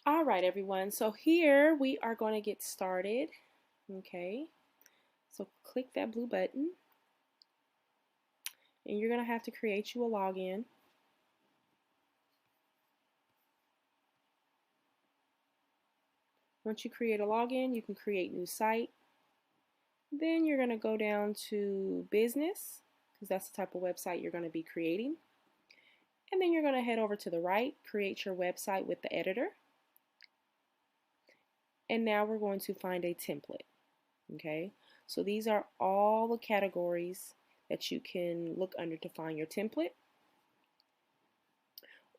All right, everyone. So here we are going to get started. Okay. So click that blue button. And you're going to have to create you a login. Once you create a login, you can create new site. Then you're going to go down to business, because that's the type of website you're going to be creating. And then you're going to head over to the right, create your website with the editor. And now we're going to find a template. Okay, so these are all the categories that you can look under to find your template.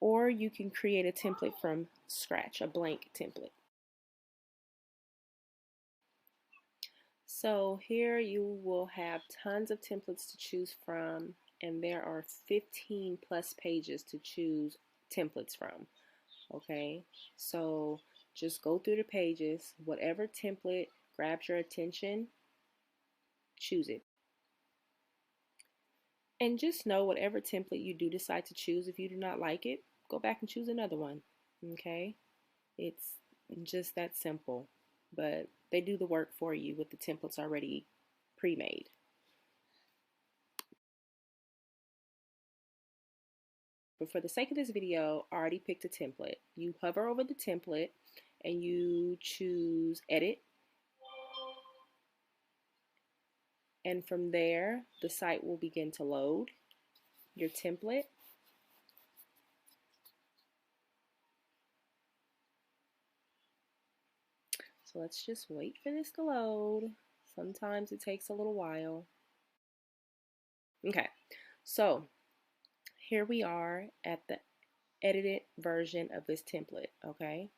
Or you can create a template from scratch, a blank template. So here you will have tons of templates to choose from, and there are 15 plus pages to choose templates from. Okay, so just go through the pages, whatever template grabs your attention, choose it. And just know whatever template you do decide to choose, if you do not like it, go back and choose another one. Okay, it's just that simple. But they do the work for you with the templates already pre-made. But for the sake of this video, I already picked a template. You hover over the template and you choose edit. And from there, the site will begin to load your template. So let's just wait for this to load. Sometimes it takes a little while. Okay, so here we are at the edited version of this template, okay?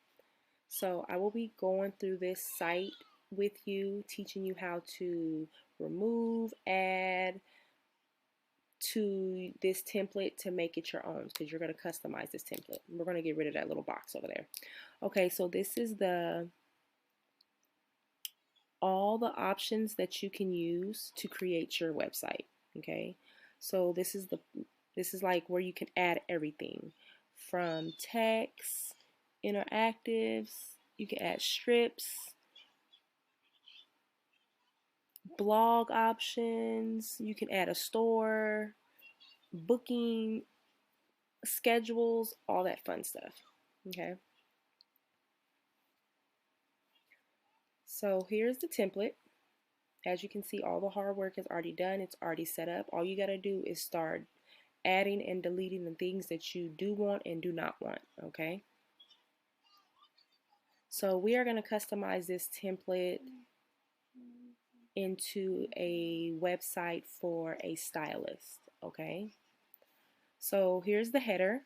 So I will be going through this site with you, teaching you how to remove, add to this template to make it your own, because you're going to customize this template. We're going to get rid of that little box over there. Okay, so this is all the options that you can use to create your website. Okay, so this is like where you can add everything from text, interactives, you can add strips, blog options, you can add a store, booking, schedules, all that fun stuff. Okay, so here's the template. As you can see, all the hard work is already done. It's already set up. All you got to do is start adding and deleting the things that you do want and do not want. Okay, so we are going to customize this template into a website for a stylist. Okay, so here's the header.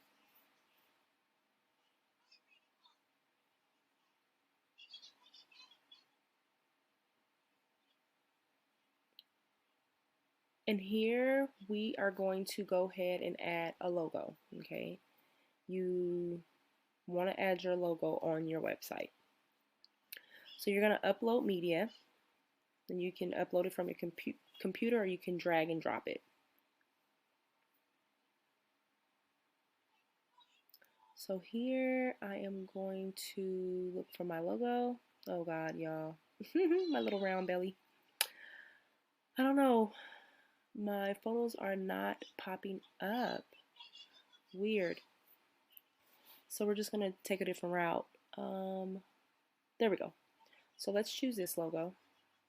And here we are going to go ahead and add a logo. Okay, you want to add your logo on your website. So you're going to upload media, and you can upload it from your computer, or you can drag and drop it. So here I am going to look for my logo. Oh God, y'all. My little round belly. I don't know. My photos are not popping up. Weird. So we're just going to take a different route. There we go. So let's choose this logo.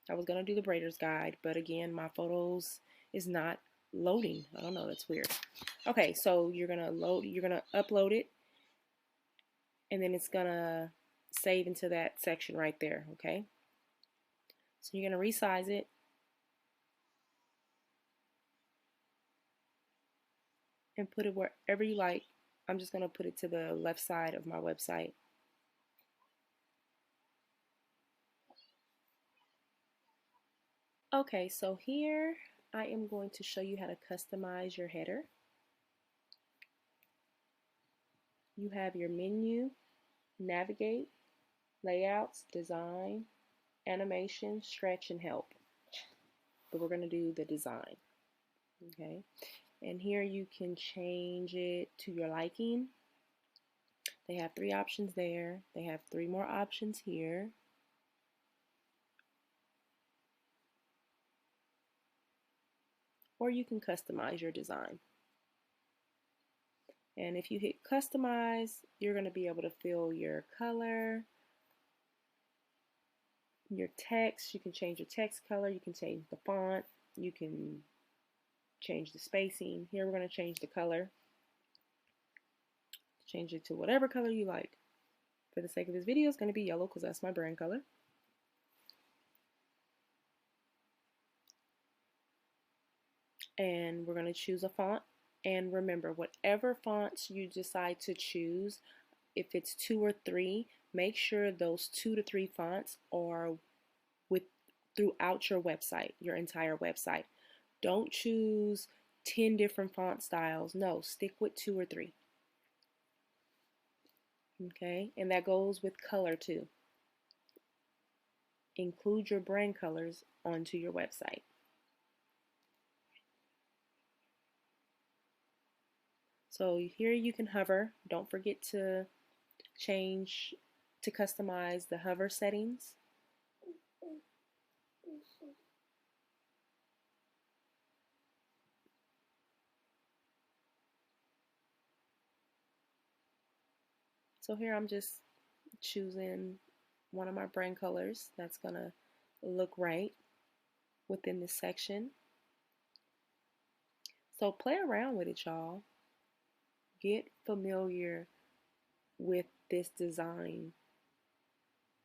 I was going to do the Braiders guide, but again, my photos is not loading. I don't know. That's weird. Okay, so you're going to upload it, and then it's going to save into that section right there, okay? So you're going to resize it. And put it wherever you like. I'm just going to put it to the left side of my website. Okay, so here I am going to show you how to customize your header. You have your menu, navigate, layouts, design, animation, stretch, and help. But we're going to do the design. Okay, and here you can change it to your liking. They have 3 options there. They have 3 more options here. Or you can customize your design. And if you hit customize, you're going to be able to fill your color, your text. You can change your text color. You can change the font. You can change the spacing. Here we're going to change the color. Change it to whatever color you like. For the sake of this video, it's going to be yellow because that's my brand color. And we're going to choose a font. And remember, whatever fonts you decide to choose, if it's 2 or 3, make sure those 2 to 3 fonts are throughout your website, your entire website. Don't choose 10 different font styles. No, stick with 2 or 3. Okay, and that goes with color too. Include your brand colors onto your website. So here you can hover. Don't forget to customize the hover settings. So here I'm just choosing one of my brand colors that's gonna look right within this section. So play around with it, y'all. Get familiar with this design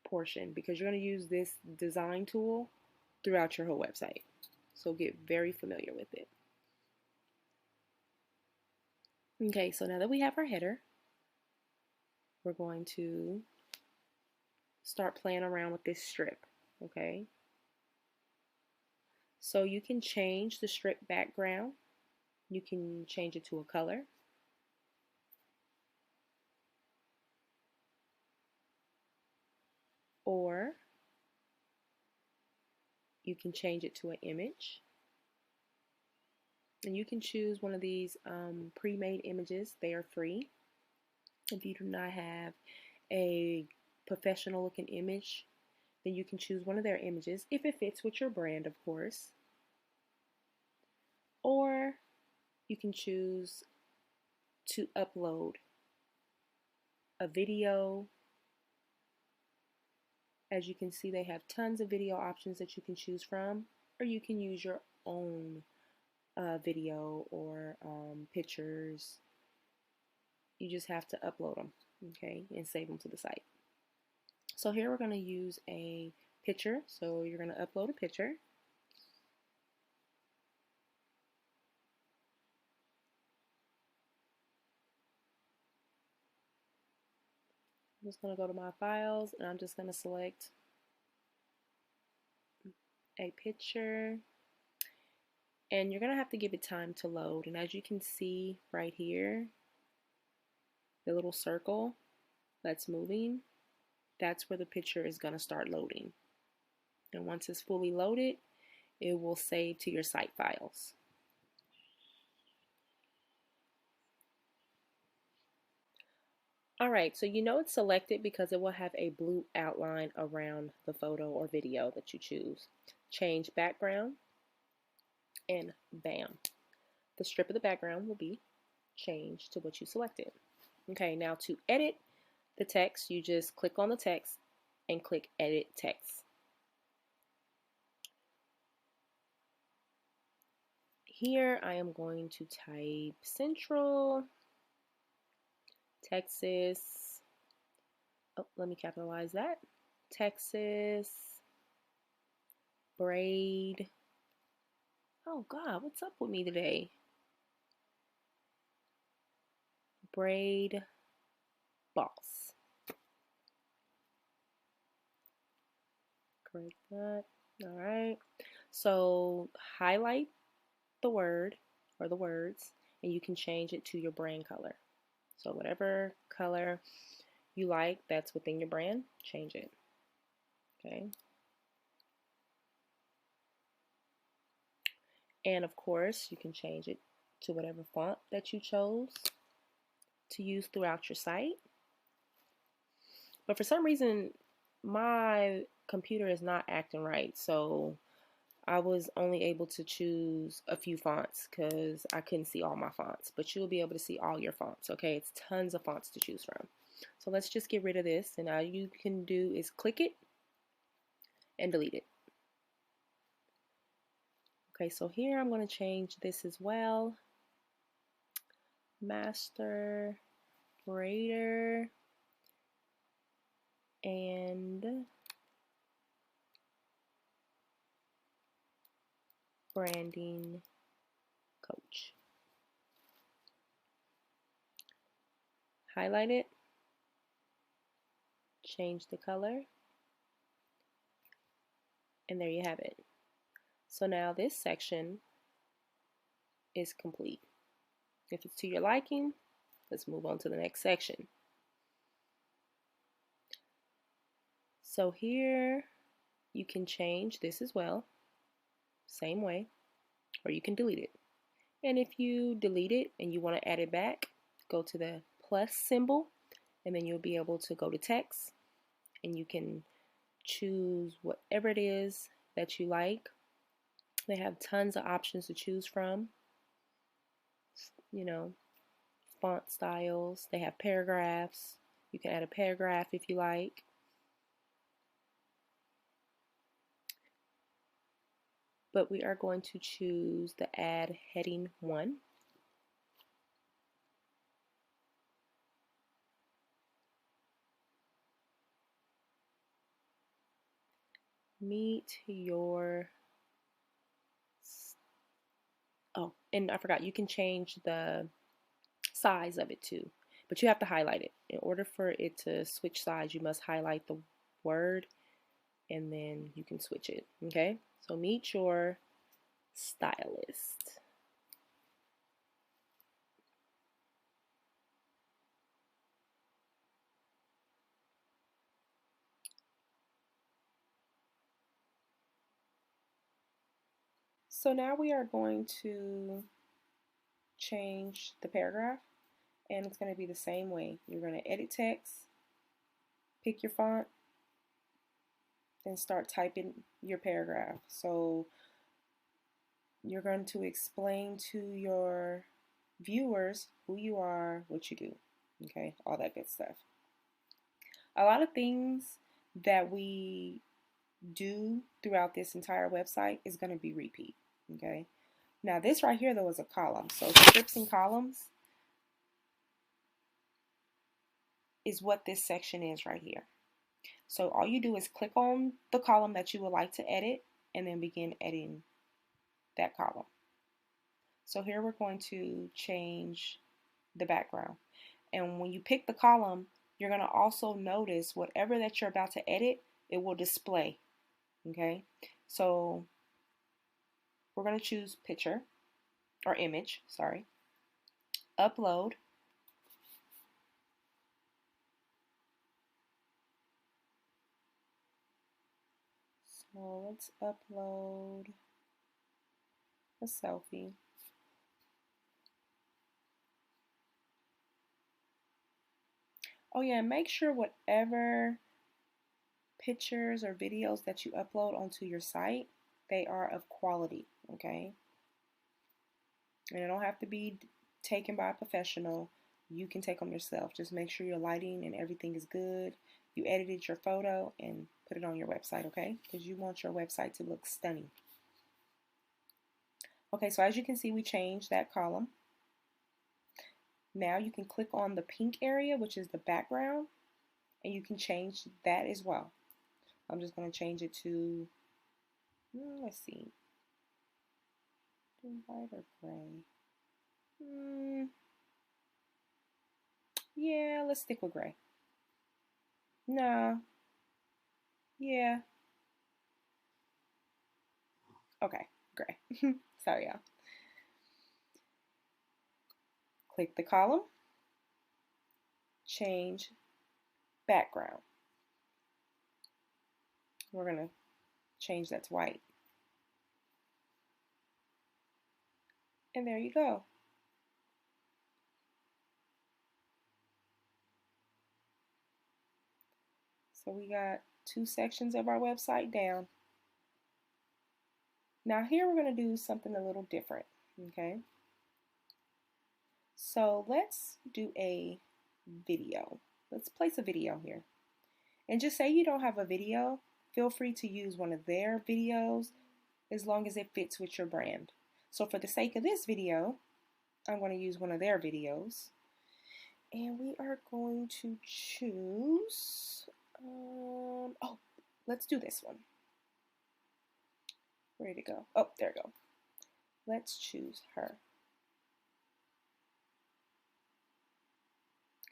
portion because you're going to use this design tool throughout your whole website. So get very familiar with it. Okay, so now that we have our header, we're going to start playing around with this strip, okay? So you can change the strip background. You can change it to a color. Or you can change it to an image. And you can choose one of these pre-made images. They are free. If you do not have a professional looking image, then you can choose one of their images if it fits with your brand, of course. Or you can choose to upload a video. As you can see, they have tons of video options that you can choose from, or you can use your own video or pictures. You just have to upload them, okay, and save them to the site. So here we're going to use a picture. So you're going to upload a picture. I'm just going to go to my files and I'm just going to select a picture. And you're going to have to give it time to load. And as you can see right here, the little circle that's moving, that's where the picture is going to start loading. And once it's fully loaded, it will save to your site files. Alright, so you know it's selected because it will have a blue outline around the photo or video that you choose. Change background, and bam, the strip of the background will be changed to what you selected. Okay, now to edit the text, you just click on the text and click edit text. Here I am going to type Central Texas. Oh, let me capitalize that. Texas Braid. Oh God, what's up with me today? Braid Boss. Correct that. All right. So highlight the word or the words, and you can change it to your brand color. So whatever color you like that's within your brand, change it. Okay. And of course, you can change it to whatever font that you chose to use throughout your site. But for some reason, my computer is not acting right. So I was only able to choose a few fonts because I couldn't see all my fonts. But you'll be able to see all your fonts, okay? It's tons of fonts to choose from. So let's just get rid of this. And all you can do is click it and delete it. Okay, so here I'm going to change this as well. Master, braider, and branding coach. Highlight it, change the color, and there you have it. So now this section is complete. If it's to your liking, let's move on to the next section. So here you can change this as well, same way, or you can delete it. And if you delete it and you want to add it back, go to the plus symbol, and then you'll be able to go to text, and you can choose whatever it is that you like. They have tons of options to choose from, you know, font styles. They have paragraphs. You can add a paragraph if you like. But we are going to choose the add heading 1. Meet your, oh, and I forgot, you can change the size of it too, but you have to highlight it. In order for it to switch size, you must highlight the word and then you can switch it. Okay, so meet your stylist. So now we are going to change the paragraph, and it's going to be the same way. You're going to edit text, pick your font, and start typing your paragraph. So you're going to explain to your viewers who you are, what you do, okay, all that good stuff. A lot of things that we do throughout this entire website is going to be repeat, okay. Now this right here though is a column, so strips and columns is what this section is right here. So all you do is click on the column that you would like to edit and then begin editing that column. So here we're going to change the background. And when you pick the column, you're going to also notice whatever that you're about to edit, it will display. Okay, so we're going to choose picture or image, sorry, upload. So let's upload a selfie. Oh yeah, make sure whatever pictures or videos that you upload onto your site, they are of quality, okay? And it don't have to be taken by a professional. You can take them yourself. Just make sure your lighting and everything is good. You edited your photo and put it on your website, okay? Because you want your website to look stunning. Okay, so as you can see, we changed that column. Now you can click on the pink area, which is the background, and you can change that as well. I'm just going to change it to, let's see, white or gray. Yeah, let's stick with gray. No. Yeah. Okay, gray. Sorry, y'all. Click the column, change background. We're going to change that to white. And there you go. So we got 2 sections of our website down. Now here we're going to do something a little different, okay? So let's do a video. Let's place a video here. And just say you don't have a video, feel free to use one of their videos as long as it fits with your brand. So for the sake of this video, I'm going to use one of their videos. And we are going to choose, oh, let's do this one. Where'd it go? Oh, there we go. Let's choose her.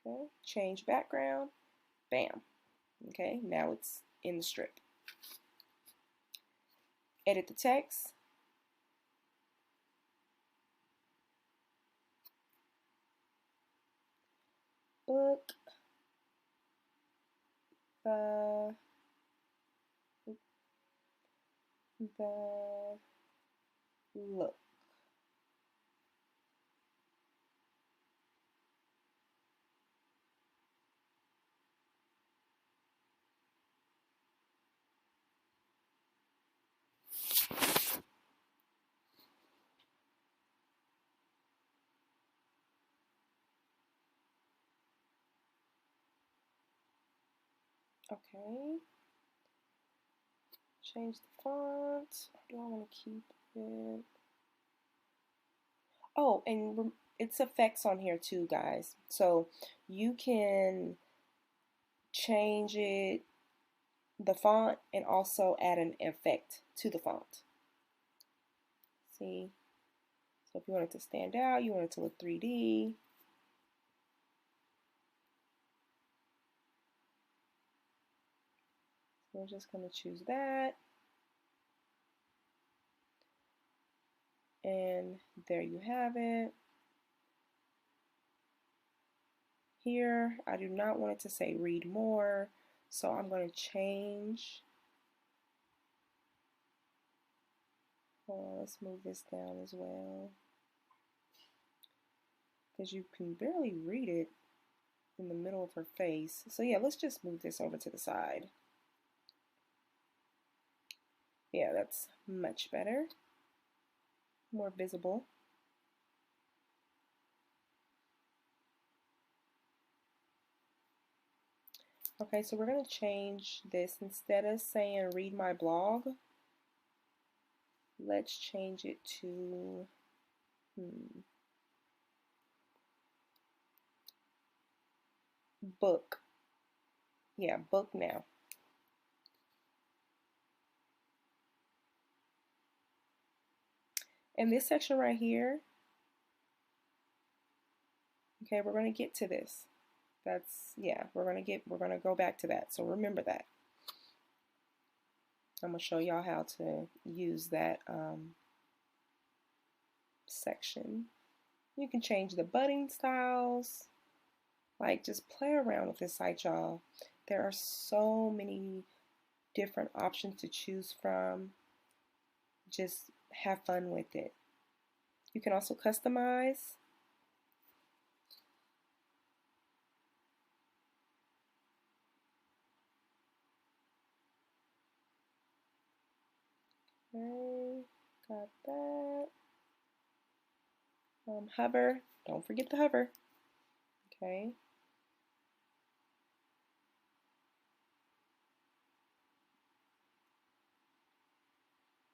Okay, change background, bam. Okay, now it's in the strip. Edit the text. Book the look. Okay. Change the font. Do I want to keep it? Oh, and it's effects on here too, guys. So you can change it, the font, and also add an effect to the font. See? So if you want it to stand out, you want it to look 3D. So we're just going to choose that. And there you have it. Here, I do not want it to say read more, so I'm going to change. Let's move this down as well, because you can barely read it in the middle of her face. So yeah, let's just move this over to the side. Yeah, that's much better, more visible. Okay, so we're going to change this. Instead of saying read my blog, let's change it to book. Yeah, book now. And this section right here, okay, we're going to get to this. That's, yeah, we're going to go back to that. So remember that. I'm going to show y'all how to use that section. You can change the button styles. Like, just play around with this site, y'all. There are so many different options to choose from. Just have fun with it. You can also customize. Okay, got that. Hover. Don't forget the hover. Okay.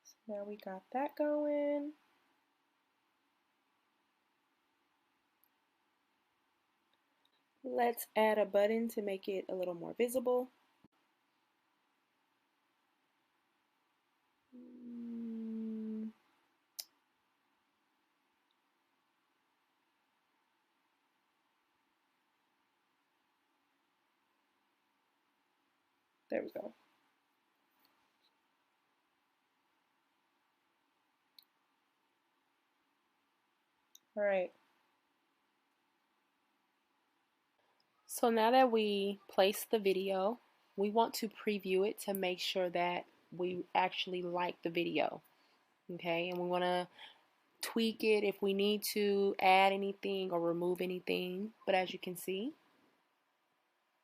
So now we got that going. Let's add a button to make it a little more visible. There we go. All right. So now that we placed the video, we want to preview it to make sure that we actually like the video. Okay, and we want to tweak it if we need to, add anything or remove anything. But as you can see,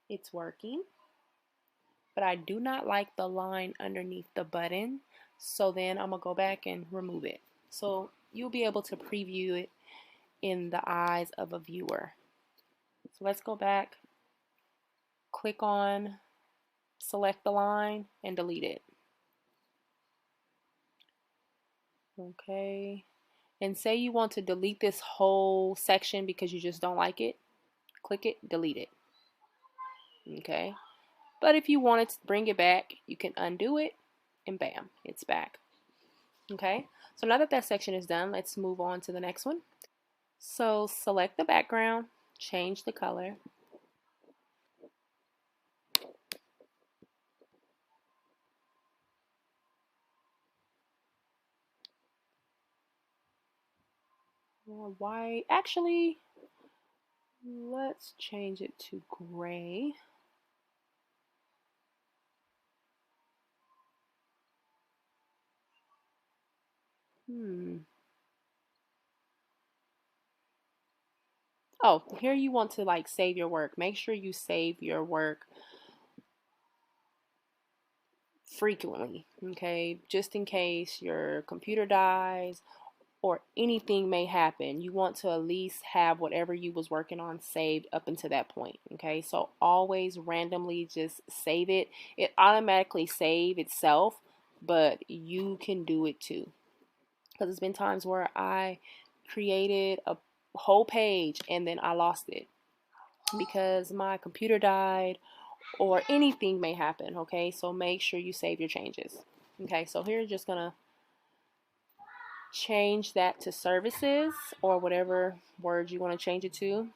it's working. but I do not like the line underneath the button. So then I'm going to go back and remove it. So you'll be able to preview it in the eyes of a viewer. So let's go back, click on, select the line, and delete it. Okay. And say you want to delete this whole section because you just don't like it. Click it, delete it. Okay. But if you wanted to bring it back, you can undo it, and bam, it's back. Okay. So now that that section is done, let's move on to the next one. So select the background, change the color. White. Actually, let's change it to gray. Oh, here you want to like save your work. Make sure you save your work frequently, okay? Just in case your computer dies or anything may happen, you want to at least have whatever you was working on saved up until that point, okay? So always randomly just save it. It automatically save itself, but you can do it too. Because it's been times where I created a whole page and then I lost it because my computer died or anything may happen, okay? So make sure you save your changes. Okay, so here you're just gonna change that to services or whatever word you want to change it to.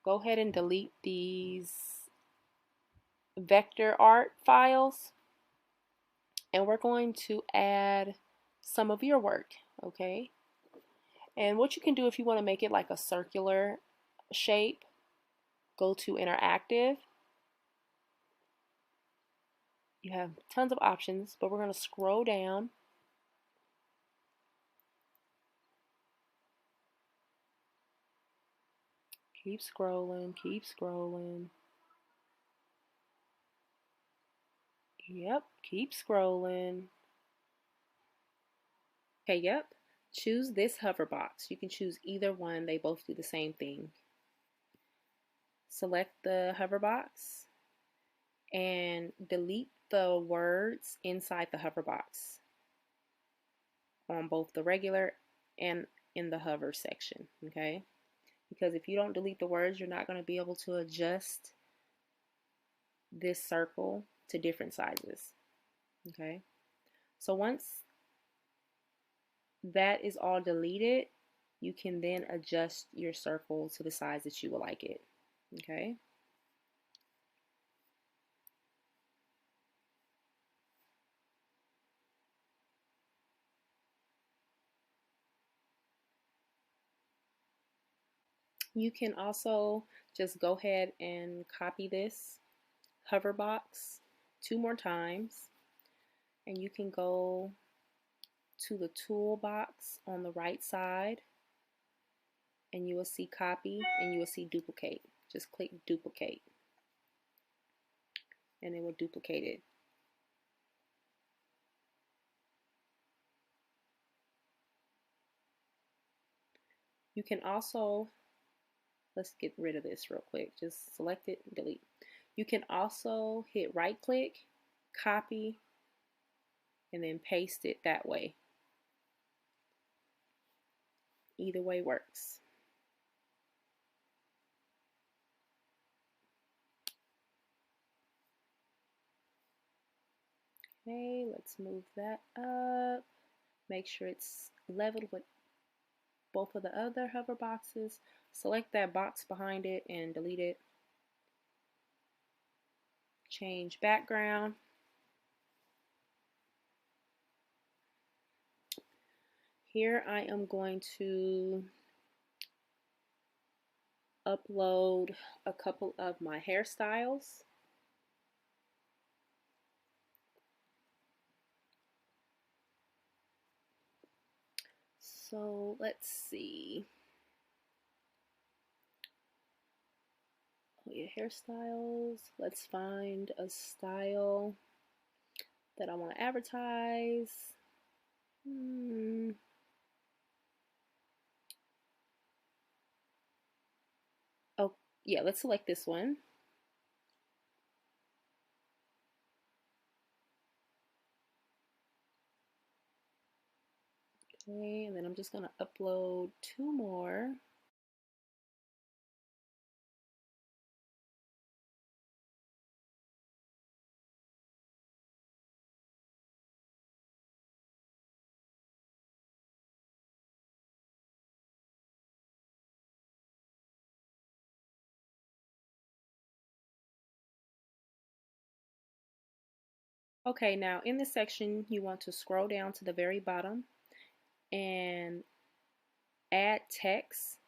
Go ahead and delete these vector art files, and we're going to add some of your work, okay? And what you can do if you want to make it like a circular shape, go to interactive. You have tons of options, but we're going to scroll down. Keep scrolling, keep scrolling. Yep, keep scrolling. Okay, yep. Choose this hover box. You can choose either one. They both do the same thing. Select the hover box and delete the words inside the hover box on both the regular and in the hover section, okay? Because if you don't delete the words, you're not going to be able to adjust this circle to different sizes, okay? So once that is all deleted, you can then adjust your circle to the size that you would like it, okay? You can also just go ahead and copy this hover box 2 more times, and you can go to the toolbox on the right side and you will see copy and you will see duplicate. Just click duplicate and it will duplicate it. You can also, let's get rid of this real quick. Just select it and delete. You can also hit right click, copy, and then paste it that way. Either way works. Okay, let's move that up. Make sure it's leveled with both of the other hover boxes. Select that box behind it and delete it. Change background. Here I am going to upload a couple of my hairstyles. So let's see. yeah, hairstyles. Let's find a style that I want to advertise. Oh, yeah, let's select this one. Okay, and then I'm just going to upload 2 more. Okay, now in this section, you want to scroll down to the very bottom and add text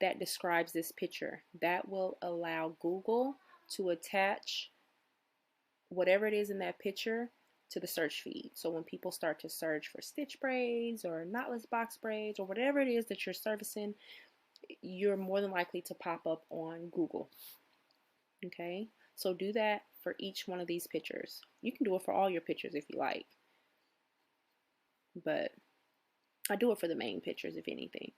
that describes this picture. That will allow Google to attach whatever it is in that picture to the search feed. So when people start to search for stitch braids or knotless box braids or whatever it is that you're servicing, you're more than likely to pop up on Google. Okay, so do that for each one of these pictures. You can do it for all your pictures if you like, but I do it for the main pictures if anything.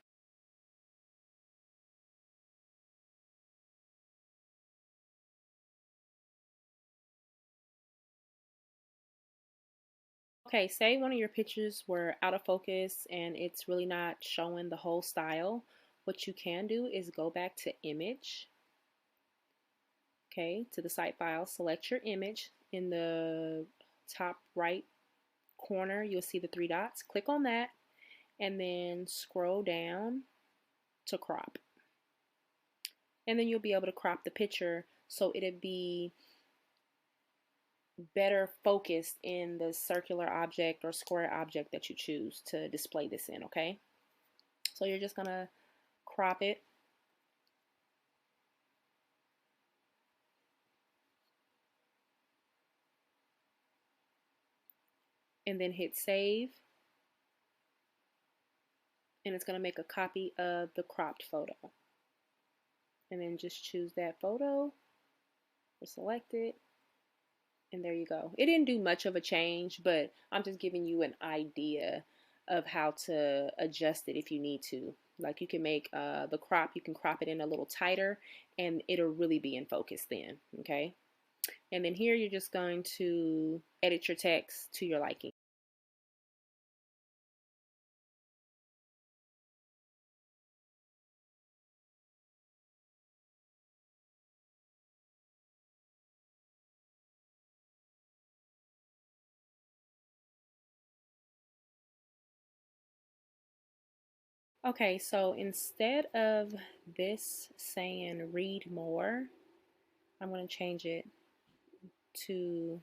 Okay, say one of your pictures were out of focus and it's really not showing the whole style. What you can do is go back to image, okay, to the site file, select your image. In the top right corner, you'll see the 3 dots. Click on that and then scroll down to crop. And then you'll be able to crop the picture so it'll be better focused in the circular object or square object that you choose to display this in, okay? So you're just gonna crop it. And then hit save. And it's gonna make a copy of the cropped photo. And then just choose that photo or select it. And there you go. It didn't do much of a change, but I'm just giving you an idea of how to adjust it if you need to. Like you can make the crop, you can crop it in a little tighter and it'll really be in focus then, okay? And then here you're just going to edit your text to your liking. Okay, so instead of this saying read more, I'm going to change it to,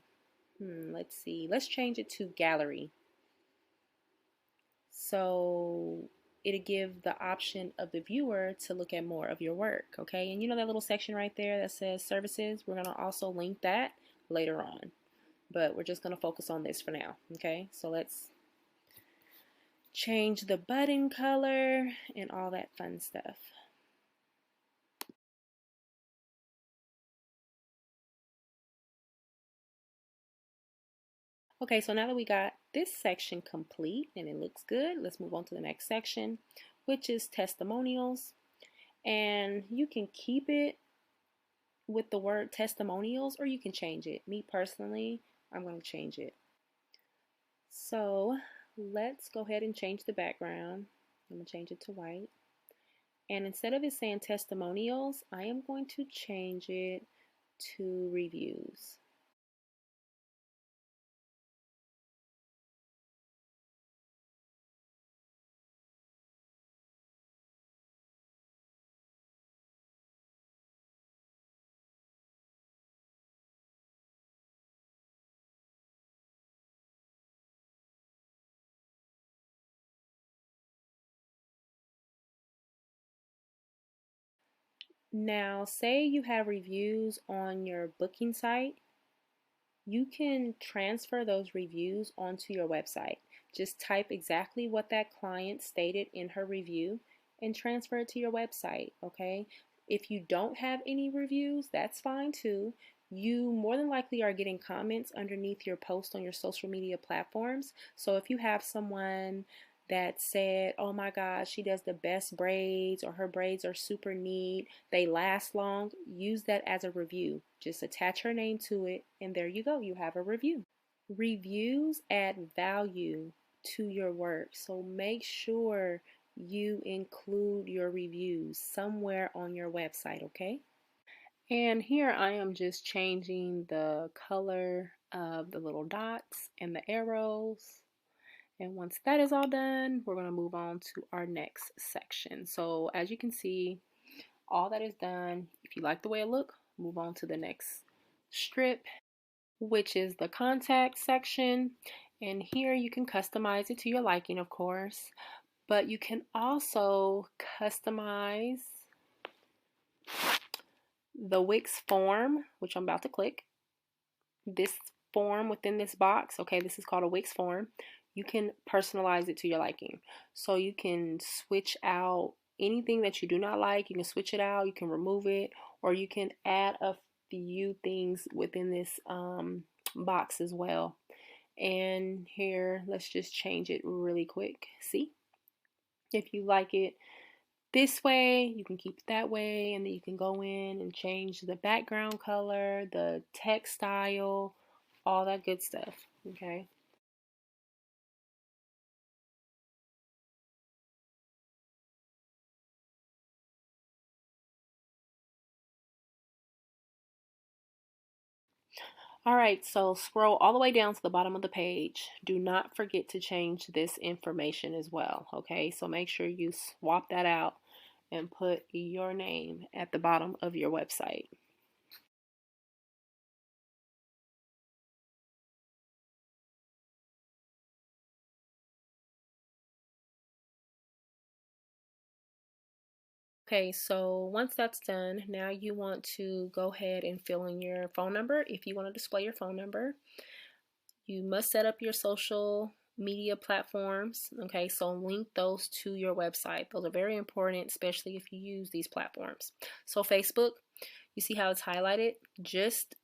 let's see, let's change it to gallery. So it'll give the option of the viewer to look at more of your work, okay? And you know that little section right there that says services? We're going to also link that later on, but we're just going to focus on this for now, okay? So let's change the button color and all that fun stuff. Okay, so now that we got this section complete and it looks good, let's move on to the next section, which is testimonials. And you can keep it with the word testimonials or you can change it. Me personally, I'm going to change it. So let's go ahead and change the background. I'm going to change it to white. And instead of it saying testimonials, I am going to change it to reviews. Now, say you have reviews on your booking site, you can transfer those reviews onto your website. Just type exactly what that client stated in her review and transfer it to your website, okay? If you don't have any reviews, that's fine too. You more than likely are getting comments underneath your post on your social media platforms. So if you have someone that said, oh my God, she does the best braids, or her braids are super neat, they last long, use that as a review. Just attach her name to it, and there you go, you have a review. Reviews add value to your work, so make sure you include your reviews somewhere on your website, okay? And here I am just changing the color of the little dots and the arrows. And once that is all done, we're going to move on to our next section. So as you can see, all that is done. If you like the way it looks, move on to the next strip, which is the contact section. And here you can customize it to your liking, of course, but you can also customize the Wix form, which I'm about to click. This form within this box, okay, this is called a Wix form. You can personalize it to your liking. So you can switch out anything that you do not like. You can switch it out, you can remove it, or you can add a few things within this box as well. And here, let's just change it really quick. See? If you like it this way, you can keep it that way, and then you can go in and change the background color, the text style, all that good stuff, okay? All right, so scroll all the way down to the bottom of the page. Do not forget to change this information as well, okay? So make sure you swap that out and put your name at the bottom of your website. Okay, so once that's done, now you want to go ahead and fill in your phone number if you want to display your phone number. You must set up your social media platforms, okay? So link those to your website. Those are very important, especially if you use these platforms. So Facebook, you see how it's highlighted? Just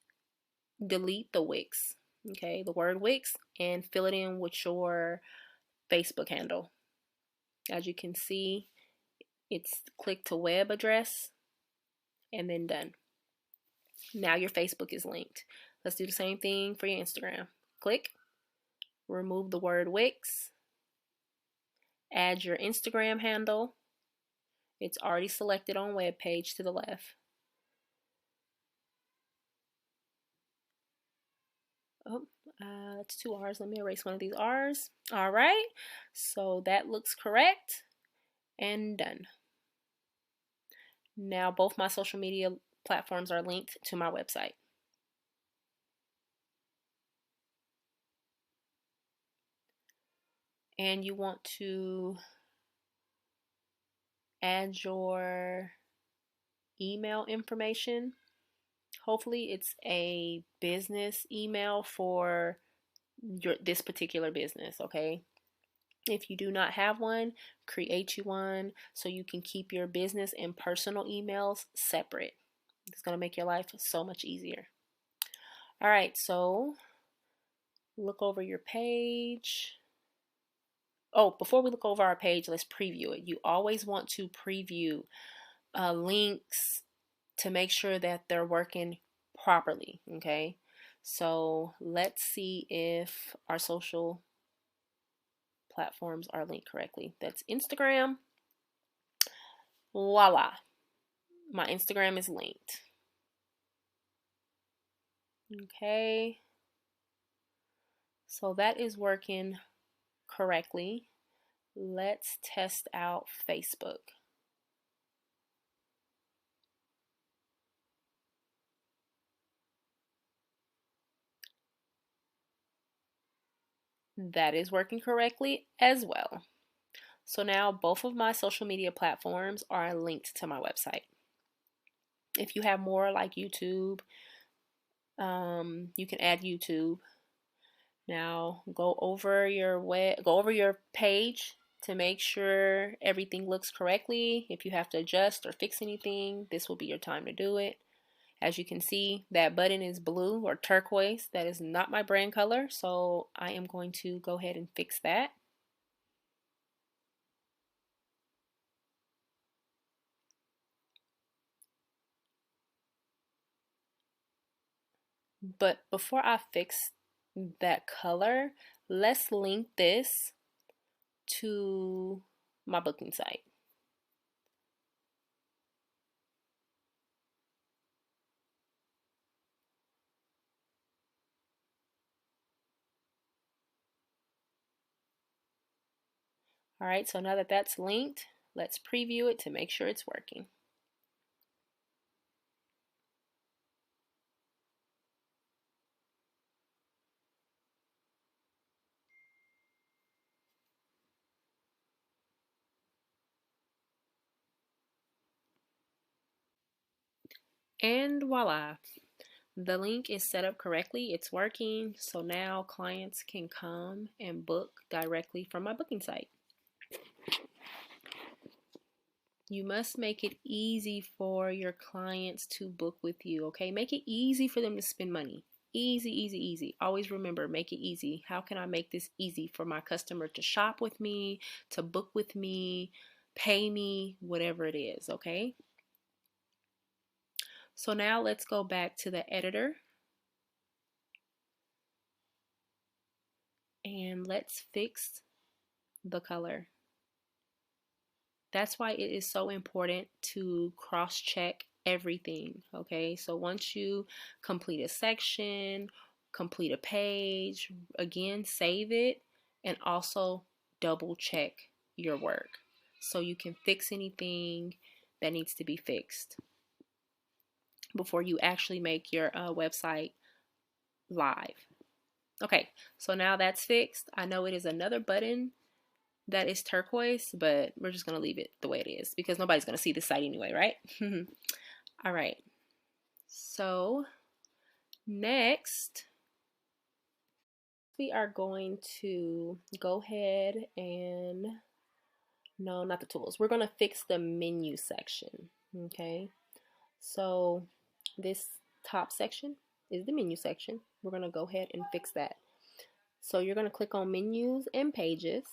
delete the Wix, okay? The word Wix, and fill it in with your Facebook handle. As you can see, it's click to web address and then done. Now your Facebook is linked. Let's do the same thing for your Instagram. Click, remove the word Wix, add your Instagram handle. It's already selected on web page to the left. Oh, it's 2 R's. Let me erase one of these R's. All right, so that looks correct and done. Now both my social media platforms are linked to my website. And you want to add your email information. Hopefully it's a business email for this particular business, okay? If you do not have one, create you one so you can keep your business and personal emails separate. It's going to make your life so much easier. All right, so look over your page. Oh, before we look over our page, let's preview it. You always want to preview links to make sure that they're working properly, okay? So let's see if our social platforms are linked correctly. That's Instagram. Voila. My Instagram is linked. Okay. So that is working correctly. Let's test out Facebook. That is working correctly as well. So now both of my social media platforms are linked to my website. If you have more like YouTube, you can add YouTube. Now go over your page to make sure everything looks correctly. If you have to adjust or fix anything, this will be your time to do it. As you can see, that button is blue or turquoise. That is not my brand color, so I am going to go ahead and fix that. But before I fix that color, let's link this to my booking site. All right, so now that that's linked, let's preview it to make sure it's working. And voila, the link is set up correctly. It's working. So now clients can come and book directly from my booking site. You must make it easy for your clients to book with you, okay? Make it easy for them to spend money. Easy, easy, easy. Always remember, make it easy. How can I make this easy for my customer to shop with me, to book with me, pay me, whatever it is, okay? So now let's go back to the editor and let's fix the color. That's why it is so important to cross-check everything, okay? So once you complete a section, complete a page, again, save it and also double check your work so you can fix anything that needs to be fixed before you actually make your website live. Okay, so now that's fixed. I know it is another button that is turquoise, but we're just gonna leave it the way it is because nobody's gonna see the site anyway, right? All right, so next we are going to go ahead and, no, not the tools, we're gonna fix the menu section. Okay, so this top section is the menu section. We're gonna go ahead and fix that. So you're gonna click on menus and pages,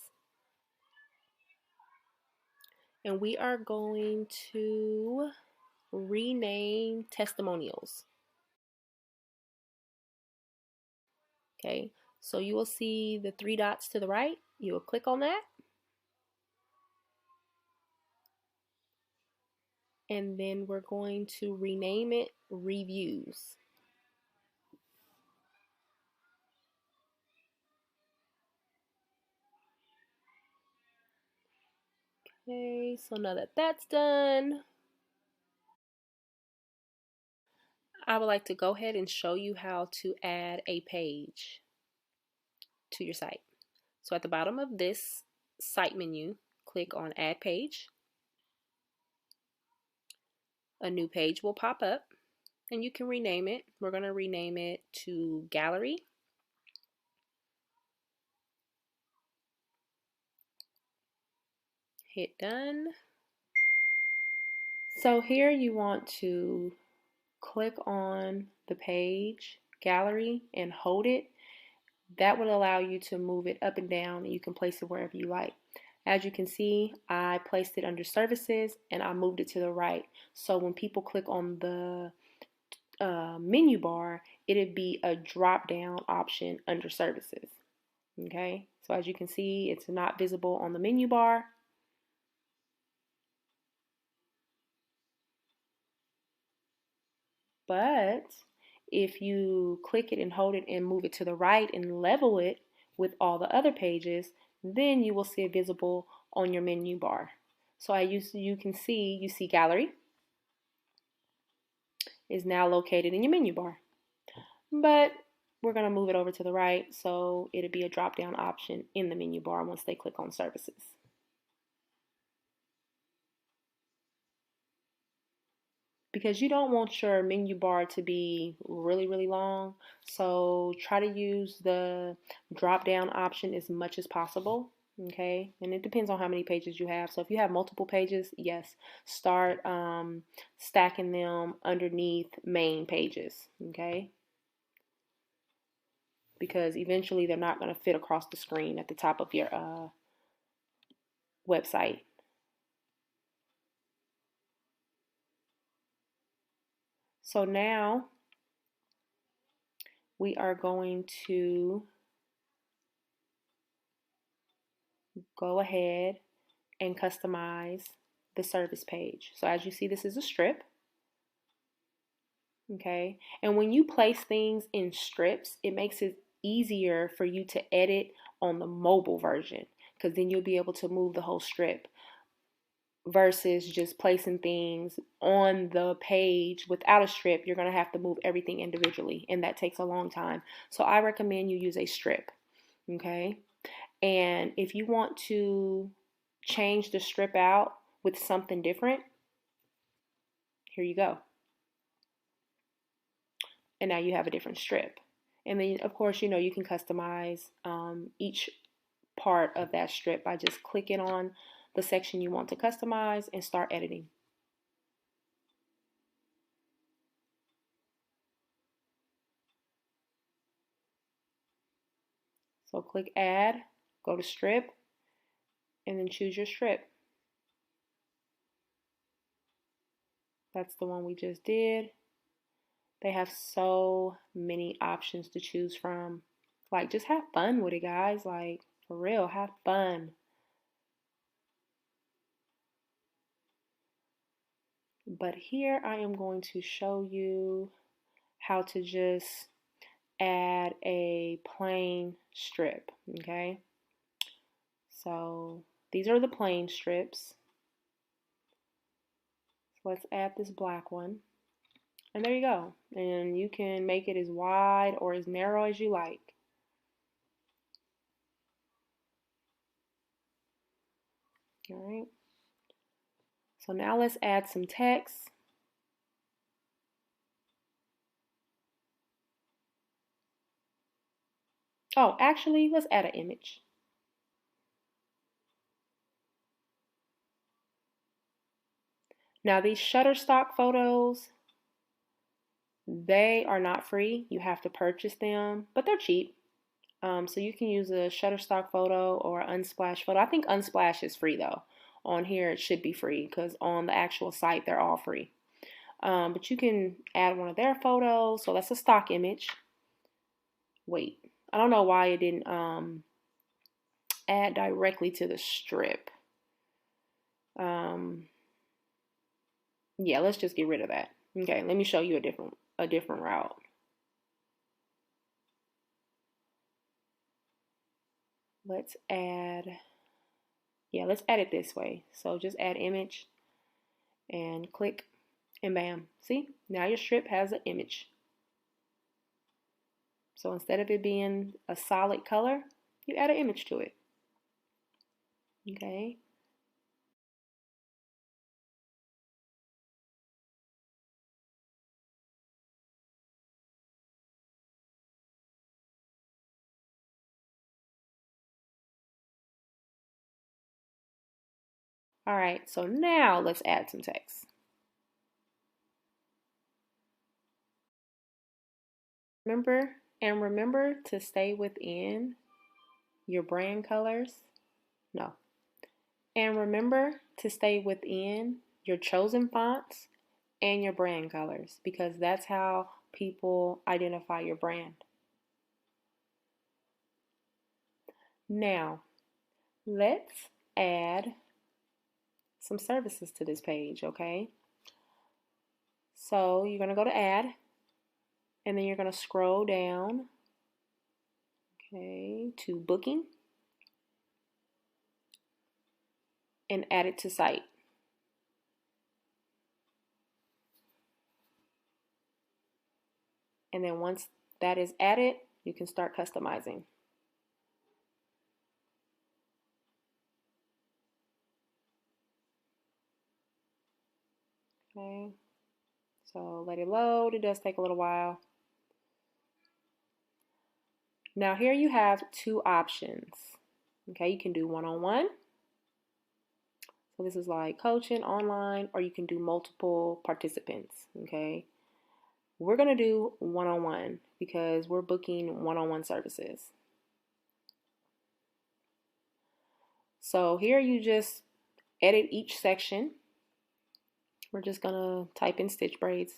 and we are going to rename testimonials. Okay, so you will see the three dots to the right. You will click on that, and then we're going to rename it reviews. Okay, so now that that's done, I would like to go ahead and show you how to add a page to your site. So at the bottom of this site menu, click on Add Page. A new page will pop up and you can rename it. We're going to rename it to Gallery. Hit done. So here you want to click on the page, Gallery, and hold it. That would allow you to move it up and down, and you can place it wherever you like. As you can see, I placed it under services and I moved it to the right. So when people click on the menu bar, it'd be a drop down option under services. Okay, so as you can see, it's not visible on the menu bar. But if you click it and hold it and move it to the right and level it with all the other pages, then you will see it visible on your menu bar. So you can see, you see Gallery is now located in your menu bar. But we're going to move it over to the right so it'll be a drop down option in the menu bar once they click on services. Because you don't want your menu bar to be really, really long. So try to use the drop down option as much as possible. Okay, and it depends on how many pages you have. So if you have multiple pages, yes, start stacking them underneath main pages. Okay, because eventually they're not going to fit across the screen at the top of your website. So now we are going to go ahead and customize the service page. So as you see, this is a strip. Okay, and when you place things in strips, it makes it easier for you to edit on the mobile version, because then you'll be able to move the whole strip versus just placing things on the page without a strip. You're going to have to move everything individually, and that takes a long time. So I recommend you use a strip. Okay, and if you want to change the strip out with something different, here you go. And now you have a different strip. And then, of course, you know, you can customize each part of that strip by just clicking on the section you want to customize and start editing. So click add, go to strip, and then choose your strip. That's the one we just did. They have so many options to choose from. Like, just have fun with it, guys. Like, for real, have fun. But here I am going to show you how to just add a plain strip. Okay, so these are the plain strips. So let's add this black one, and there you go. And you can make it as wide or as narrow as you like. All right, so now let's add some text. Oh, actually, let's add an image. Now these Shutterstock photos, they are not free. You have to purchase them, but they're cheap. So you can use a Shutterstock photo or Unsplash photo. I think Unsplash is free though. On here it should be free because on the actual site they're all free. But you can add one of their photos. So that's a stock image. Wait, I don't know why it didn't add directly to the strip. Yeah, let's just get rid of that. Okay, let me show you a different route. Let's add, yeah, let's add it this way. So just add image and click and bam. See, now your strip has an image. So instead of it being a solid color, you add an image to it. Okay. All right, so now let's add some text. Remember to stay within your brand colors. No. And remember to stay within your chosen fonts and your brand colors, because that's how people identify your brand. Now, let's add some services to this page, okay? So you're going to go to add, and then you're going to scroll down, okay, to booking and add it to site. And then once that is added, you can start customizing. Okay, so let it load. It does take a little while. Now here you have two options. Okay, you can do one-on-one. So this is like coaching online, or you can do multiple participants. Okay, we're going to do one-on-one because we're booking one-on-one services. So here you just edit each section. We're just going to type in stitch braids.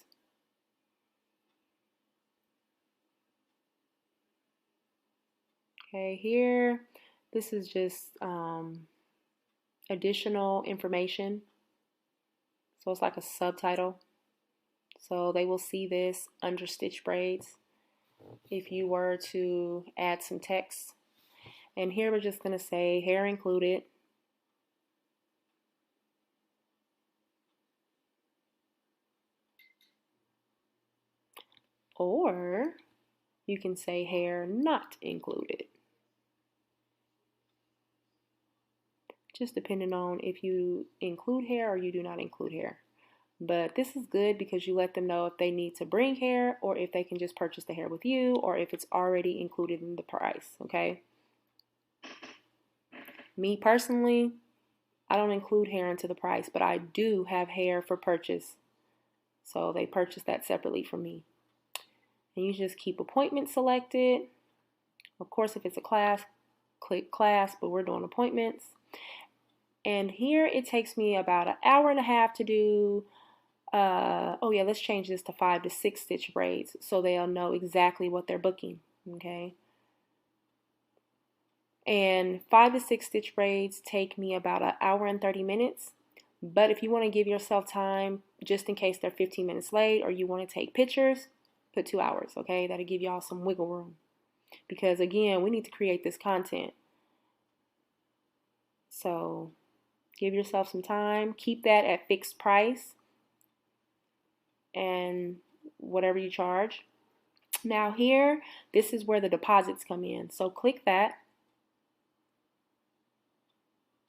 Okay, here, this is just additional information. So it's like a subtitle. So they will see this under stitch braids if you were to add some text. And here we're just going to say hair included. Or you can say hair not included. Just depending on if you include hair or you do not include hair. But this is good because you let them know if they need to bring hair or if they can just purchase the hair with you or if it's already included in the price, okay? Me personally, I don't include hair into the price, but I do have hair for purchase. So they purchase that separately from me. And you just keep appointment selected. Of course, if it's a class, click class, but we're doing appointments. And here it takes me about an hour and a half to do, oh yeah, let's change this to 5 to 6 stitch braids so they'll know exactly what they're booking, okay? And 5 to 6 stitch braids take me about an hour and 30 minutes. But if you want to give yourself time, just in case they're 15 minutes late or you want to take pictures, put 2 hours, okay? That'll give y'all some wiggle room. Because again, we need to create this content. So give yourself some time. Keep that at fixed price and whatever you charge. Now here, this is where the deposits come in. So click that.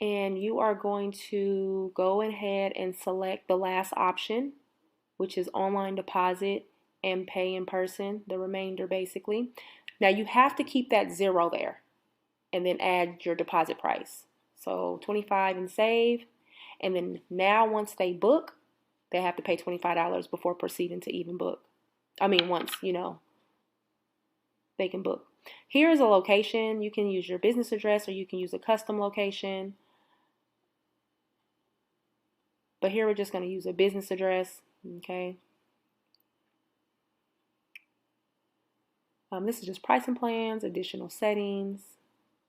And you are going to go ahead and select the last option, which is online deposit and pay in person, the remainder basically. Now you have to keep that 0 there and then add your deposit price. So 25 and save. And then now once they book, they have to pay $25 before proceeding to even book. I mean, once, you know, they can book. Here's a location. You can use your business address or you can use a custom location. But here we're just going to use a business address, okay? This is just pricing plans, additional settings.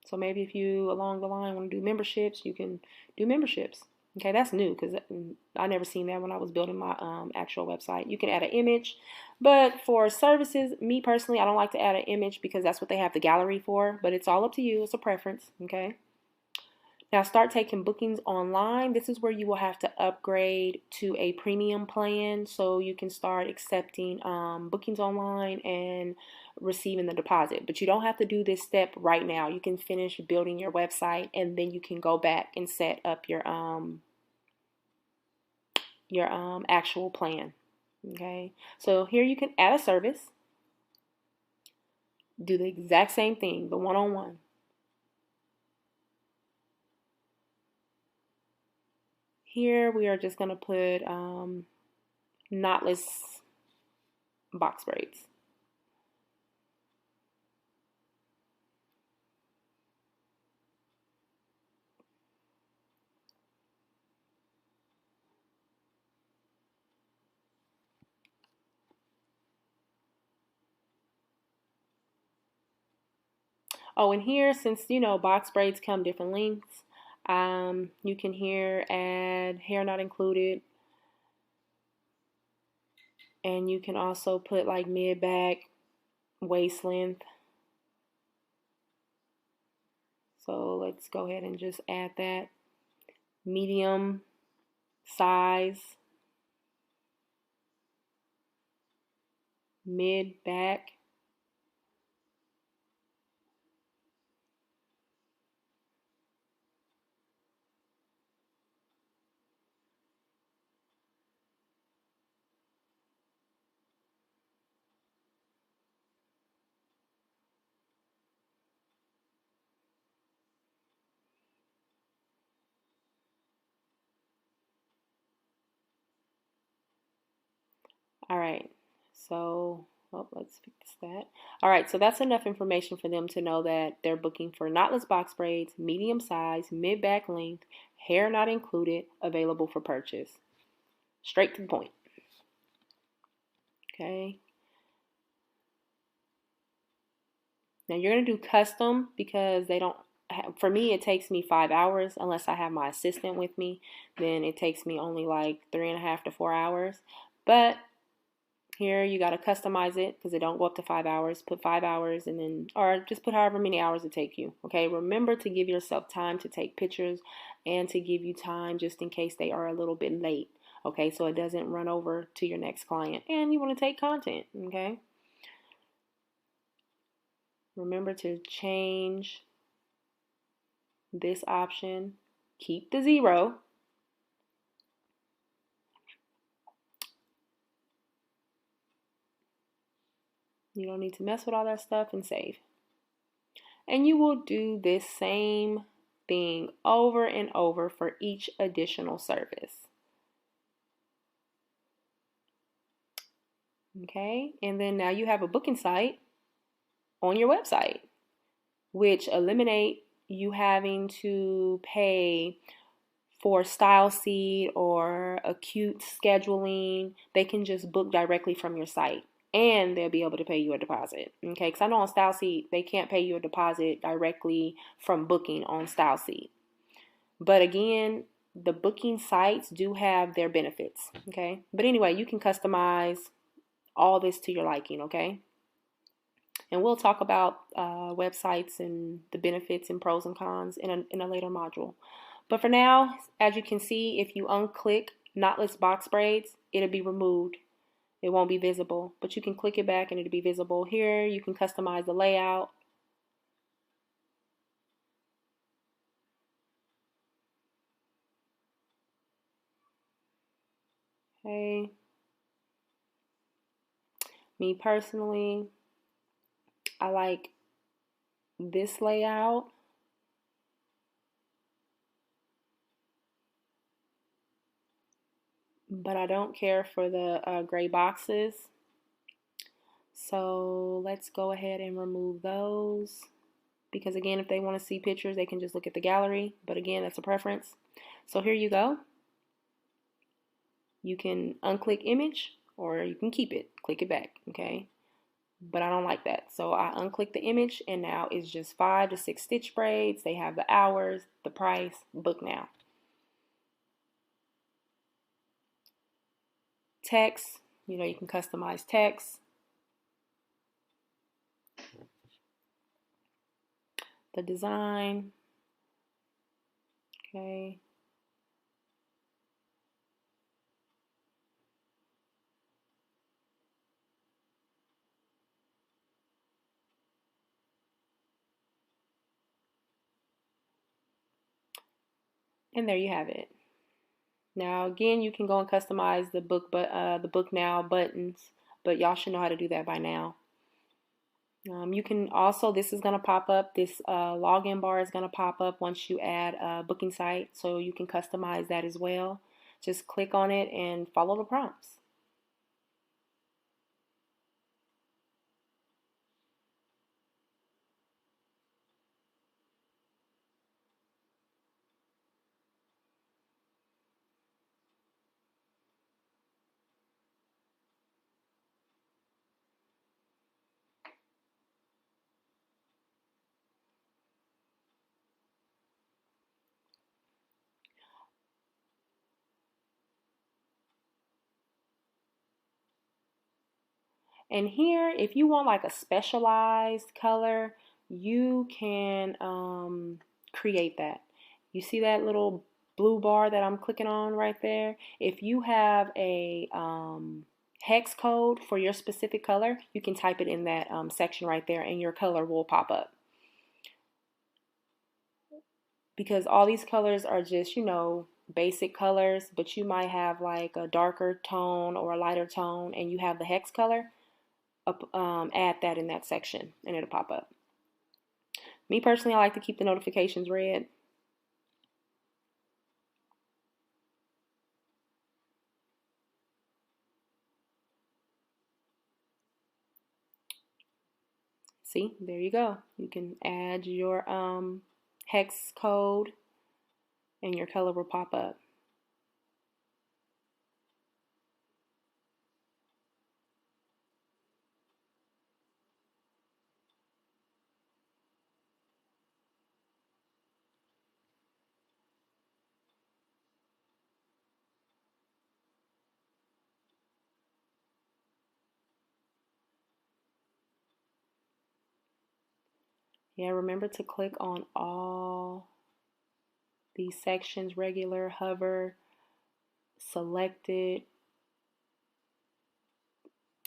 So maybe if you along the line want to do memberships, you can do memberships. Okay, that's new because I never seen that when I was building my actual website. You can add an image, but for services, me personally, I don't like to add an image because that's what they have the gallery for, but it's all up to you. It's a preference, okay? Now start taking bookings online. This is where you will have to upgrade to a premium plan so you can start accepting bookings online and receiving the deposit. But you don't have to do this step right now. You can finish building your website and then you can go back and set up your actual plan. Okay, so here you can add a service. Do the exact same thing, the one-on-one. Here we are just going to put knotless box braids. Oh, and here, since you know box braids come different lengths, you can here add hair not included, and you can also put like mid back, waist length. So let's go ahead and just add that. Medium size, mid back. All right, so let's fix that. All right, so that's enough information for them to know that they're booking for knotless box braids, medium size, mid-back length, hair not included, available for purchase. Straight to the point. Okay. Now you're going to do custom because they don't for me, it takes me 5 hours unless I have my assistant with me. Then it takes me only like 3.5 to 4 hours. But here you got to customize it because it don't go up to 5 hours. Put 5 hours and then, or just put however many hours it take you. Okay. Remember to give yourself time to take pictures and to give you time just in case they are a little bit late. Okay. So it doesn't run over to your next client and you want to take content. Okay. Remember to change this option. Keep the 0. You don't need to mess with all that stuff and save. And you will do this same thing over and over for each additional service. Okay, and then now you have a booking site on your website, which eliminate you having to pay for style seed or acute scheduling. They can just book directly from your site and they'll be able to pay you a deposit. Okay, because I know on style seed they can't pay you a deposit directly from booking on style seed. But again, the booking sites do have their benefits. Okay, but anyway, you can customize all this to your liking. Okay, and we'll talk about websites and the benefits and pros and cons in a later module. But for now, as you can see, if you unclick knotless box braids, it'll be removed. It won't be visible, but you can click it back and it'll be visible. Here, you can customize the layout. Okay. Me personally, I like this layout. But I don't care for the gray boxes. So let's go ahead and remove those. Because again, if they want to see pictures, they can just look at the gallery. But again, that's a preference. So here you go. You can unclick image or you can keep it. Click it back, okay? But I don't like that. So I unclick the image and now it's just 5 to 6 stitch braids. They have the hours, the price, book now. Text, you know, you can customize text. The design, okay. And there you have it. Now again, you can go and customize the book now buttons, but y'all should know how to do that by now. You can also, this is going to pop up, this login bar is going to pop up once you add a booking site, so you can customize that as well. Just click on it and follow the prompts. And here, if you want like a specialized color, you can create that. You see that little blue bar that I'm clicking on right there? If you have a hex code for your specific color, you can type it in that section right there and your color will pop up. Because all these colors are just, you know, basic colors, but you might have like a darker tone or a lighter tone and you have the hex color. Add that in that section and it'll pop up. Me personally, I like to keep the notifications red. See, there you go. You can add your hex code and your color will pop up. Yeah, remember to click on all these sections, regular, hover, selected,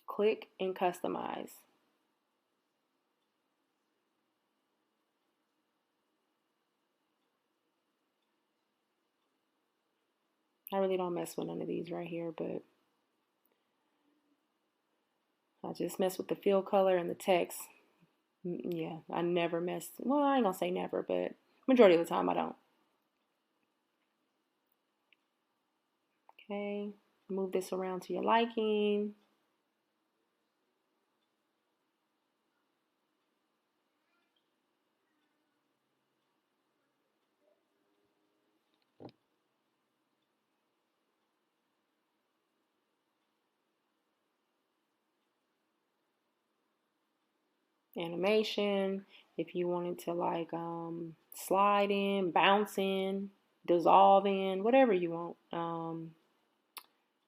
click and customize. I really don't mess with none of these right here, but I just mess with the fill color and the text. Yeah, I never mess. Well, I ain't gonna say never, but majority of the time I don't. Okay, move this around to your liking. Animation, if you wanted to like slide in, bounce in, dissolve in, whatever you want.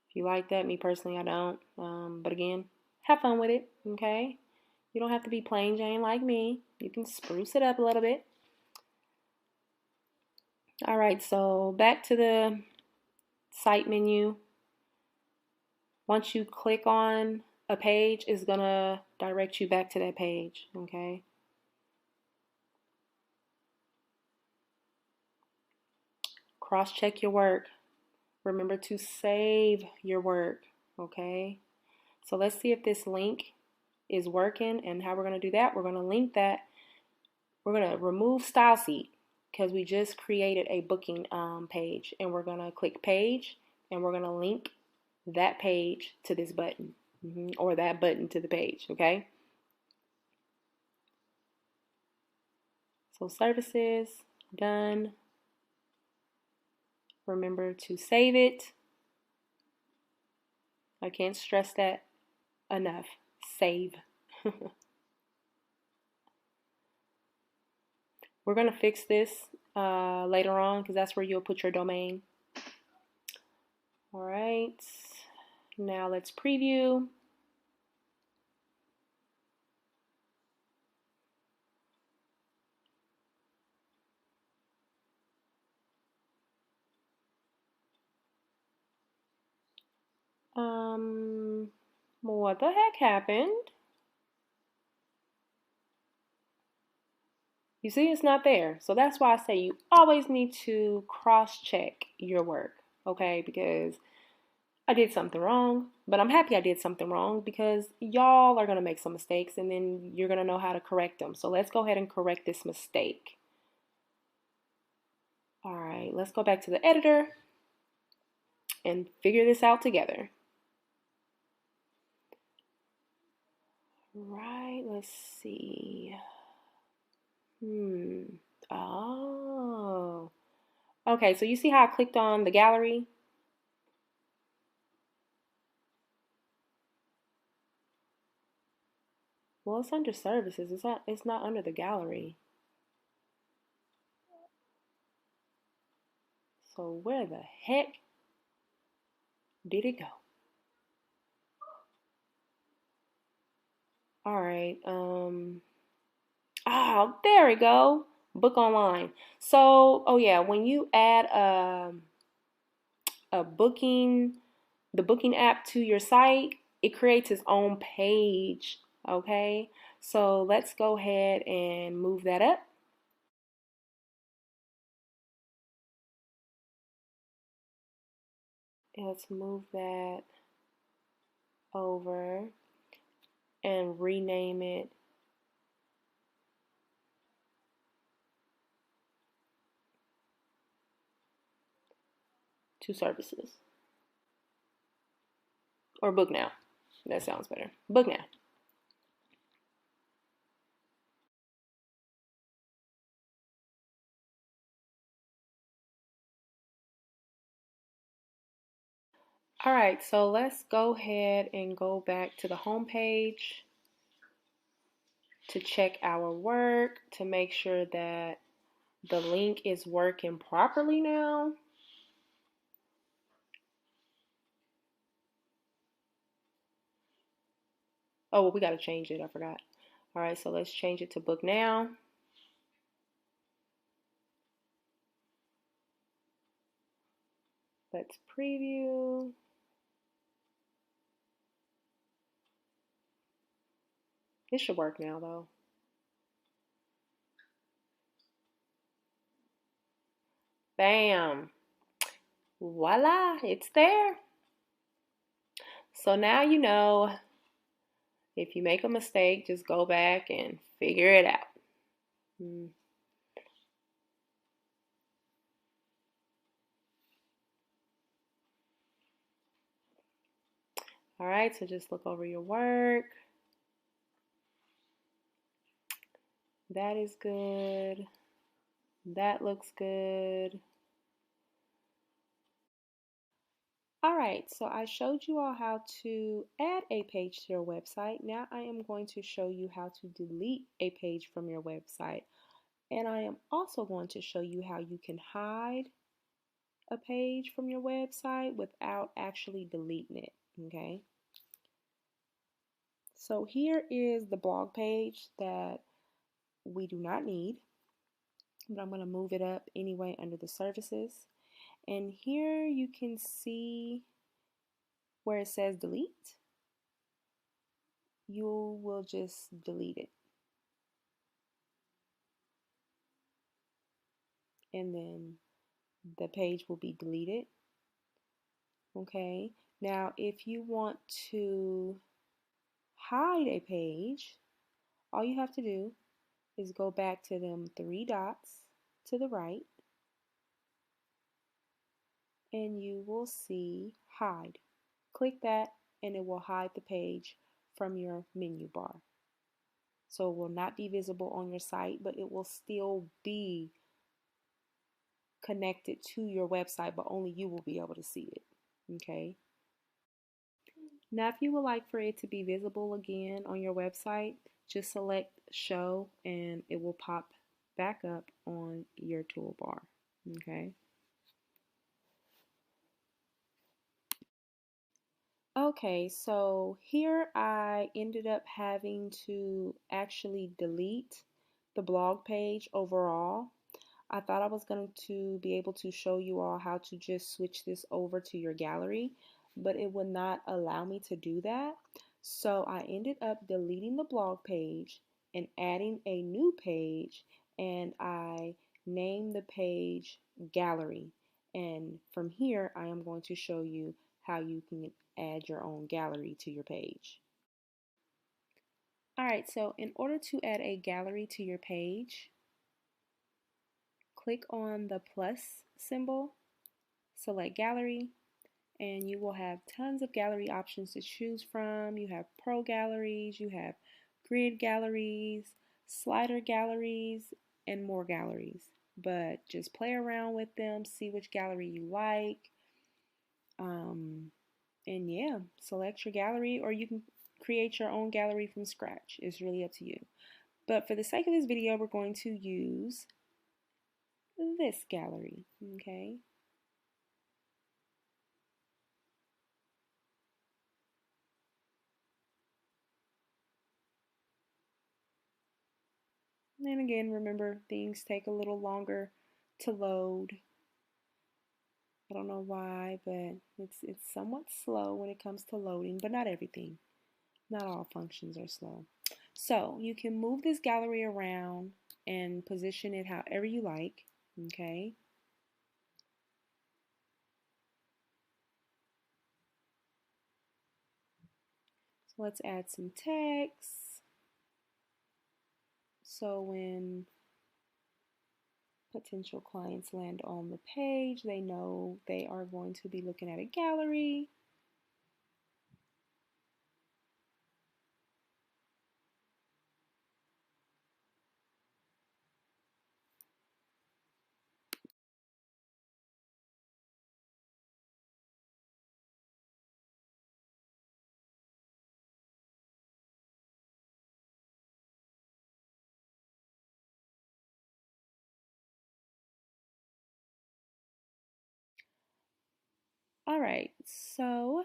If you like that, me personally I don't, but again, have fun with it. Okay, you don't have to be plain Jane like me. You can spruce it up a little bit. All right, so back to the site menu. Once you click on a page, it's gonna direct you back to that page. Okay, cross-check your work. Remember to save your work. Okay, so let's see if this link is working, and how we're going to do that. We're going to link that. We're going to remove style sheet because we just created a booking page, and we're going to click page, and we're going to link that page to this button, or that button to the page. Okay, so services done. Remember to save it. I can't stress that enough. Save. We're going to fix this later on because that's where you'll put your domain. All right, now let's preview. What the heck happened? You see, it's not there. So that's why I say you always need to cross-check your work, okay? Because I did something wrong, but I'm happy I did something wrong because y'all are going to make some mistakes and then you're going to know how to correct them. So let's go ahead and correct this mistake. All right, let's go back to the editor and figure this out together. Right, let's see. Oh. Okay, so you see how I clicked on the gallery? Well, it's under services. It's not under the gallery. So where the heck did it go? All right. There we go. Book online. So, oh yeah, when you add a booking, the booking app to your site, it creates its own page. Okay. So let's go ahead and move that up. Let's move that over and rename it to services. Or book now. That sounds better. Book now. All right, so let's go ahead and go back to the home page to check our work to make sure that the link is working properly now. Oh, well, we got to change it. I forgot. All right, so let's change it to book now. Let's preview. It should work now, though. Bam. Voila, it's there. So now you know if you make a mistake, just go back and figure it out. All right, so just look over your work. That is good. That looks good. All right, so I showed you all how to add a page to your website. Now I am going to show you how to delete a page from your website. And I am also going to show you how you can hide a page from your website without actually deleting it, okay? So here is the blog page that we do not need, but I'm going to move it up anyway under the services. And here you can see where it says delete. You will just delete it. And then the page will be deleted. Okay, now if you want to hide a page, all you have to do is go back to them three dots to the right and you will see hide. Click that and it will hide the page from your menu bar. So it will not be visible on your site, but it will still be connected to your website, but only you will be able to see it. Okay. Now, if you would like for it to be visible again on your website, just select show and it will pop back up on your toolbar. Okay. Okay, so here I ended up having to actually delete the blog page overall. I thought I was going to be able to show you all how to just switch this over to your gallery, but it would not allow me to do that. So I ended up deleting the blog page and adding a new page, and I named the page Gallery. And from here, I am going to show you how you can add your own gallery to your page. All right, so in order to add a gallery to your page, click on the plus symbol, select gallery, and you will have tons of gallery options to choose from. You have pro galleries, you have grid galleries, slider galleries, and more galleries. But just play around with them, see which gallery you like. And yeah, select your gallery, or you can create your own gallery from scratch. It's really up to you. But for the sake of this video, we're going to use this gallery, okay? And again, remember, things take a little longer to load. I don't know why, but it's somewhat slow when it comes to loading, but not everything. Not all functions are slow. So you can move this gallery around and position it however you like, okay? So let's add some text. So when potential clients land on the page, they know they are going to be looking at a gallery. All right, so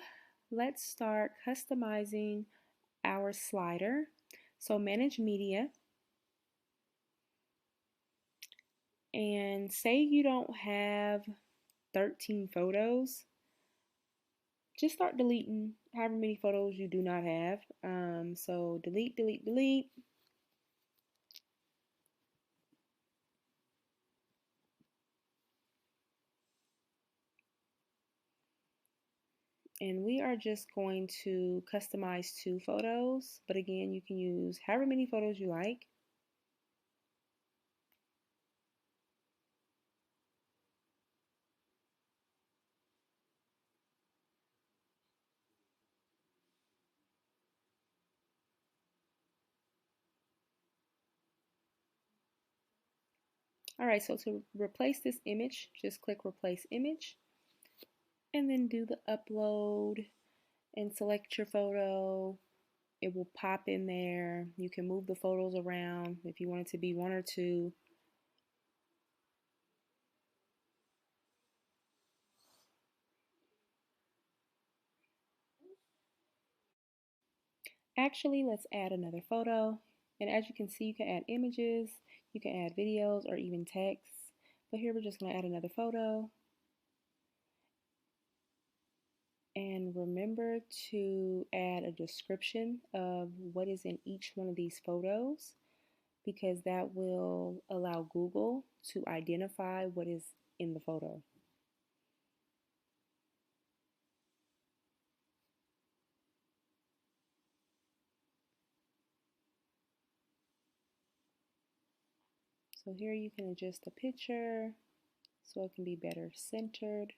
let's start customizing our slider. So manage media, and say you don't have 13 photos, just start deleting however many photos you do not have. So delete, delete, delete. And we are just going to customize 2 photos, but again, you can use however many photos you like. All right, so to replace this image, just click replace image and then do the upload and select your photo. It will pop in there. You can move the photos around if you want it to be 1 or 2. Actually, let's add another photo. And as you can see, you can add images, you can add videos, or even text. But here we're just going to add another photo. And remember to add a description of what is in each one of these photos, because that will allow Google to identify what is in the photo. So here you can adjust the picture so it can be better centered.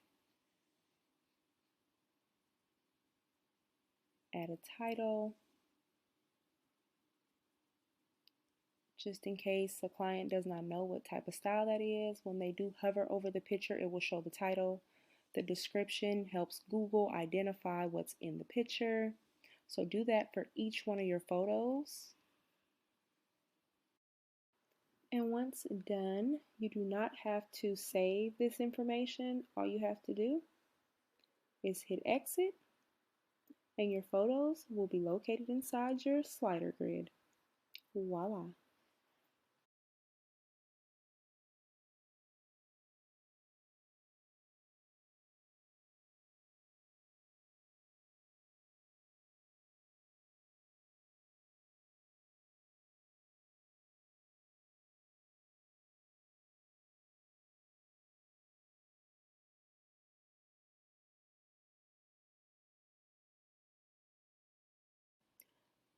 Add a title, just in case a client does not know what type of style that is. When they do hover over the picture, it will show the title. The description helps Google identify what's in the picture. So do that for each one of your photos. And once done, you do not have to save this information. All you have to do is hit exit, and your photos will be located inside your slider grid. Voila.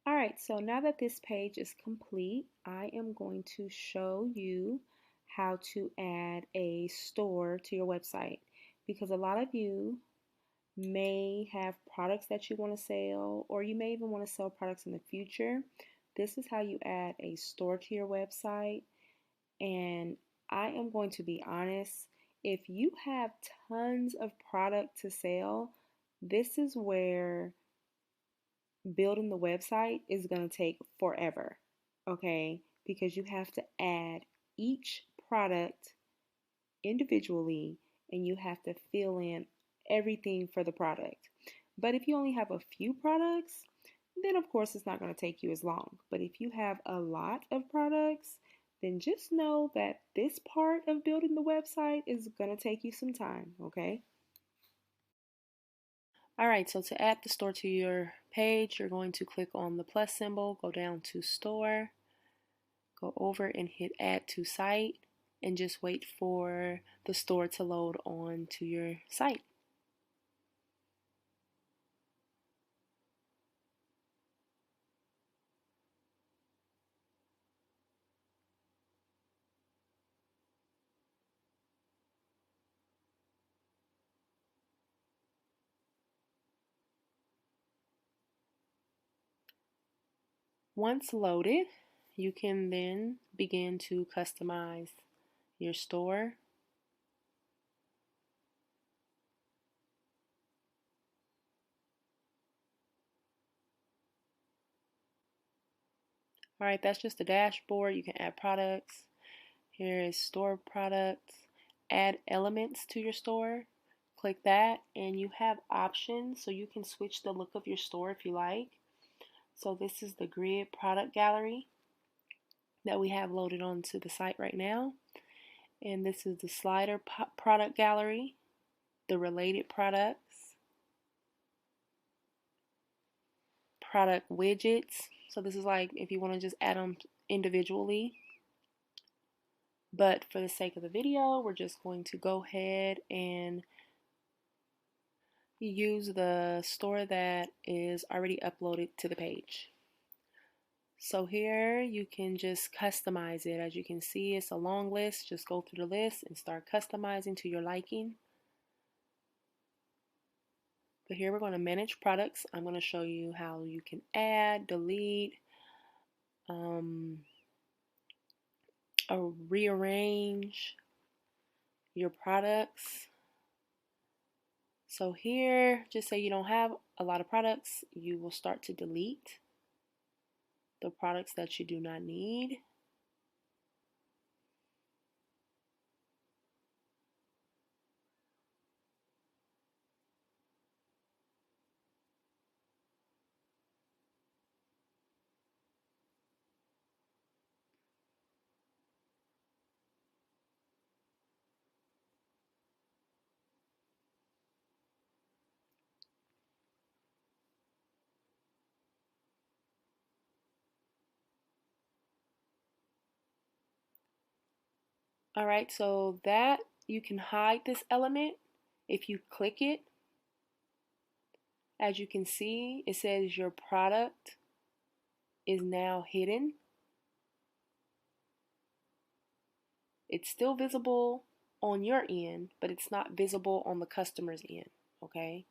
All right, so now that this page is complete, I am going to show you how to add a store to your website, because a lot of you may have products that you want to sell, or you may even want to sell products in the future. This is how you add a store to your website. And I am going to be honest, if you have tons of product to sell, this is where building the website is going to take forever, okay? Because you have to add each product individually and you have to fill in everything for the product. But if you only have a few products, then of course it's not going to take you as long. But if you have a lot of products, then just know that this part of building the website is going to take you some time, okay? All right, so to add the store to your page, you're going to click on the plus symbol, go down to store, go over and hit add to site, and just wait for the store to load on to your site. Once loaded, you can then begin to customize your store. All right, that's just the dashboard. You can add products. Here is store products. Add elements to your store. click that, and you have options, so you can switch the look of your store if you like. So this is the grid product gallery that we have loaded onto the site right now. And this is the slider product gallery, the related products, product widgets. So this is like if you want to just add them individually. But for the sake of the video, we're just going to go ahead and use the store that is already uploaded to the page. So here you can just customize it. As you can see, it's a long list. Just go through the list and start customizing to your liking. But here we're going to manage products. I'm going to show you how you can add, delete, or rearrange your products. So here, just say you don't have a lot of products, you will start to delete the products that you do not need. Alright, so that you can hide this element if you click it. As you can see, it says your product is now hidden. It's still visible on your end, but it's not visible on the customer's end, okay?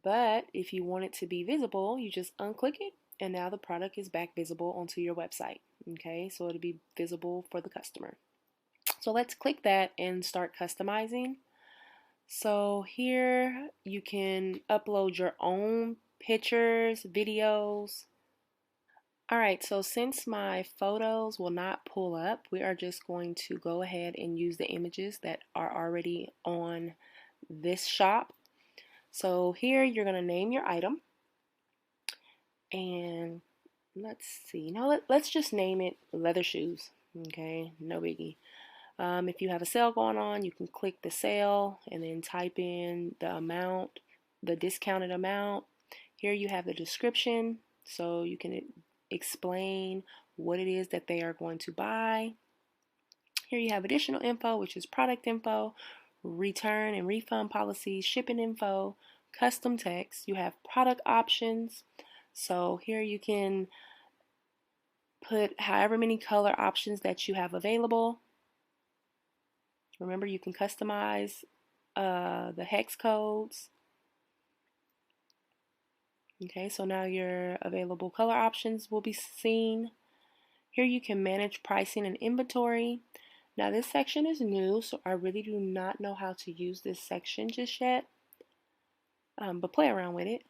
But if you want it to be visible, you just unclick it, and now the product is back visible onto your website, okay? So it'll be visible for the customer. So let's click that and start customizing. So here you can upload your own pictures, videos. Alright, so since my photos will not pull up, we are just going to go ahead and use the images that are already on this shop. So here you're going to name your item. And let's see. Now let's just name it leather shoes. Okay, no biggie. If you have a sale going on, you can click the sale and then type in the amount, the discounted amount. Here you have the description, so you can explain what it is that they are going to buy. Here you have additional info, which is product info, return and refund policies, shipping info, custom text. You have product options. So here you can put however many color options that you have available. Remember, you can customize the hex codes. Okay, so now your available color options will be seen. Here you can manage pricing and inventory. Now this section is new, so I really do not know how to use this section just yet, but play around with it.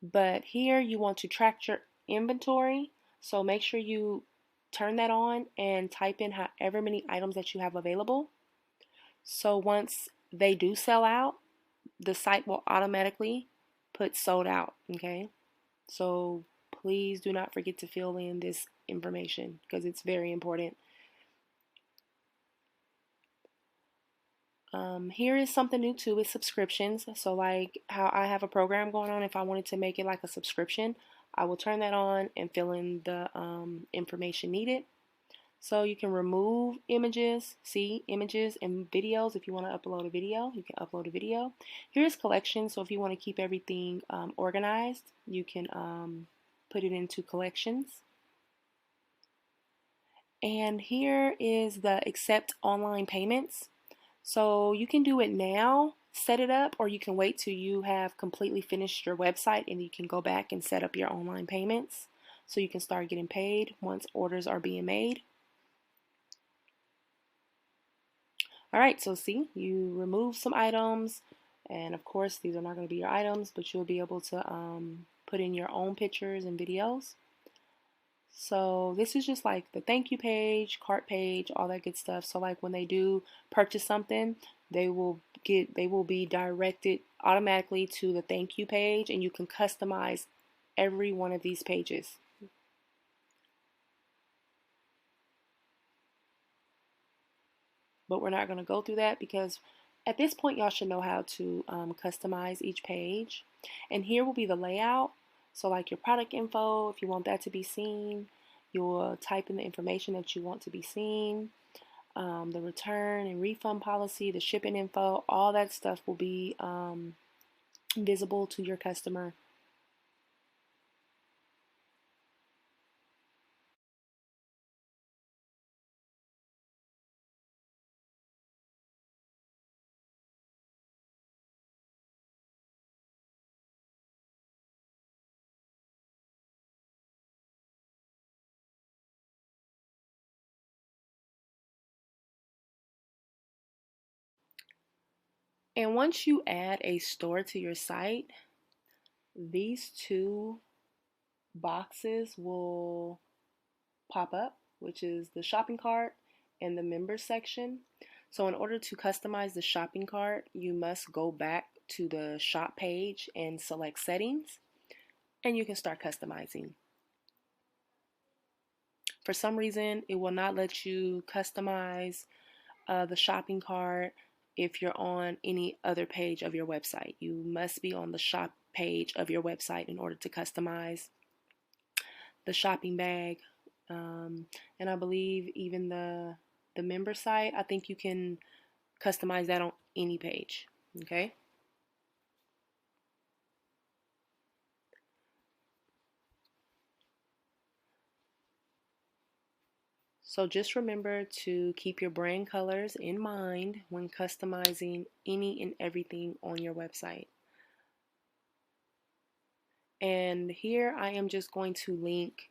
But here you want to track your inventory, so make sure you turn that on and type in however many items that you have available. So once they do sell out, the site will automatically put sold out, okay? So please do not forget to fill in this information because it's very important. Here is something new too, is subscriptions. So like how I have a program going on, if I wanted to make it like a subscription, I will turn that on and fill in the information needed. So you can remove images, see images and videos. If you want to upload a video, you can upload a video. Here's collections. So if you want to keep everything organized, you can put it into collections. And here is the accept online payments. So you can do it now, set it up, or you can wait till you have completely finished your website and you can go back and set up your online payments so you can start getting paid once orders are being made. Alright, so see, you remove some items, and of course these are not going to be your items, but you'll be able to put in your own pictures and videos. So this is just like the thank you page, cart page, all that good stuff. So like when they do purchase something, they will be directed automatically to the thank you page, and you can customize every one of these pages. But we're not going to go through that because at this point y'all should know how to customize each page. And here will be the layout. So like your product info, if you want that to be seen, you'll type in the information that you want to be seen. The return and refund policy, the shipping info, all that stuff will be visible to your customer. And once you add a store to your site, these two boxes will pop up, which is the shopping cart and the members section. So in order to customize the shopping cart, you must go back to the shop page and select settings, and you can start customizing. For some reason, it will not let you customize the shopping cart if you're on any other page of your website. You must be on the shop page of your website in order to customize the shopping bag. And I believe even the member site, I think you can customize that on any page. Okay. So just remember to keep your brand colors in mind when customizing any and everything on your website. And here I am just going to link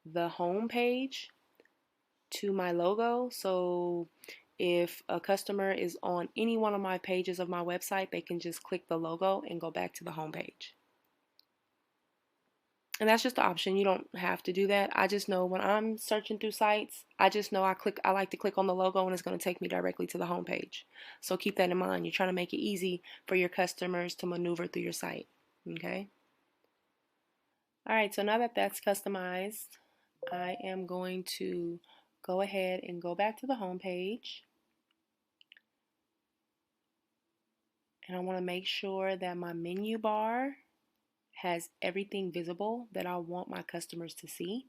the home page to my logo. So if a customer is on any one of my pages of my website, they can just click the logo and go back to the home page. And that's just the option. You don't have to do that. I just know when I'm searching through sites, I just know I like to click on the logo and it's going to take me directly to the home page. So keep that in mind. You're trying to make it easy for your customers to maneuver through your site. Okay? All right, so now that that's customized, I am going to go ahead and go back to the home page. And I want to make sure that my menu bar has everything visible that I want my customers to see.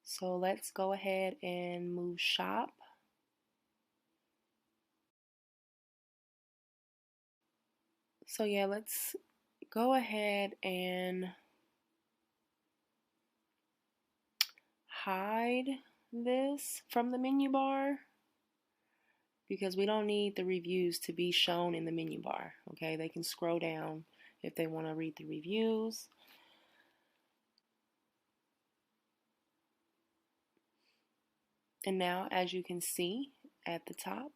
So let's go ahead and move shop. So yeah, let's go ahead and hide this from the menu bar because we don't need the reviews to be shown in the menu bar. Okay, they can scroll down if they want to read the reviews. And now, as you can see at the top,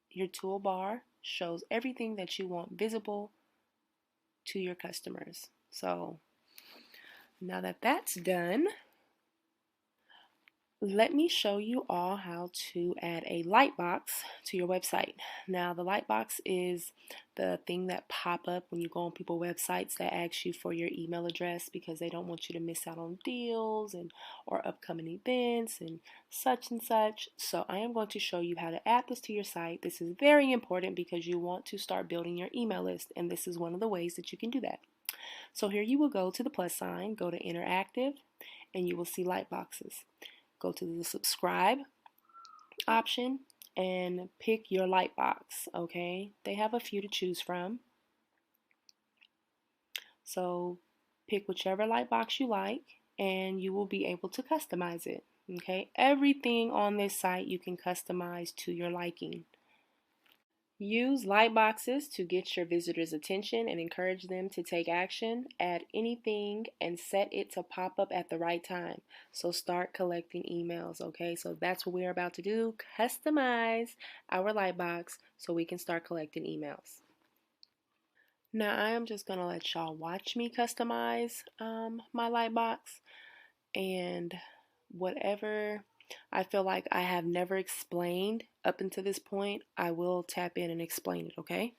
your toolbar shows everything that you want visible to your customers. So now that that's done, let me show you all how to add a lightbox to your website. Now the lightbox is the thing that pop up when you go on people's websites that asks you for your email address because they don't want you to miss out on deals and or upcoming events and such and such. So I am going to show you how to add this to your site. This is very important because you want to start building your email list, and this is one of the ways that you can do that. So here you will go to the plus sign, go to interactive, and you will see lightboxes. Go to the subscribe option and pick your light box. Okay, they have a few to choose from. So pick whichever light box you like and you will be able to customize it. Okay, everything on this site you can customize to your liking. Use light boxes to get your visitors' attention and encourage them to take action. Add anything and set it to pop up at the right time. So start collecting emails, okay? So that's what we're about to do. Customize our light box so we can start collecting emails. Now I am just going to let y'all watch me customize my light box. And whatever I feel like I have never explained up until this point, I will tap in and explain it, okay?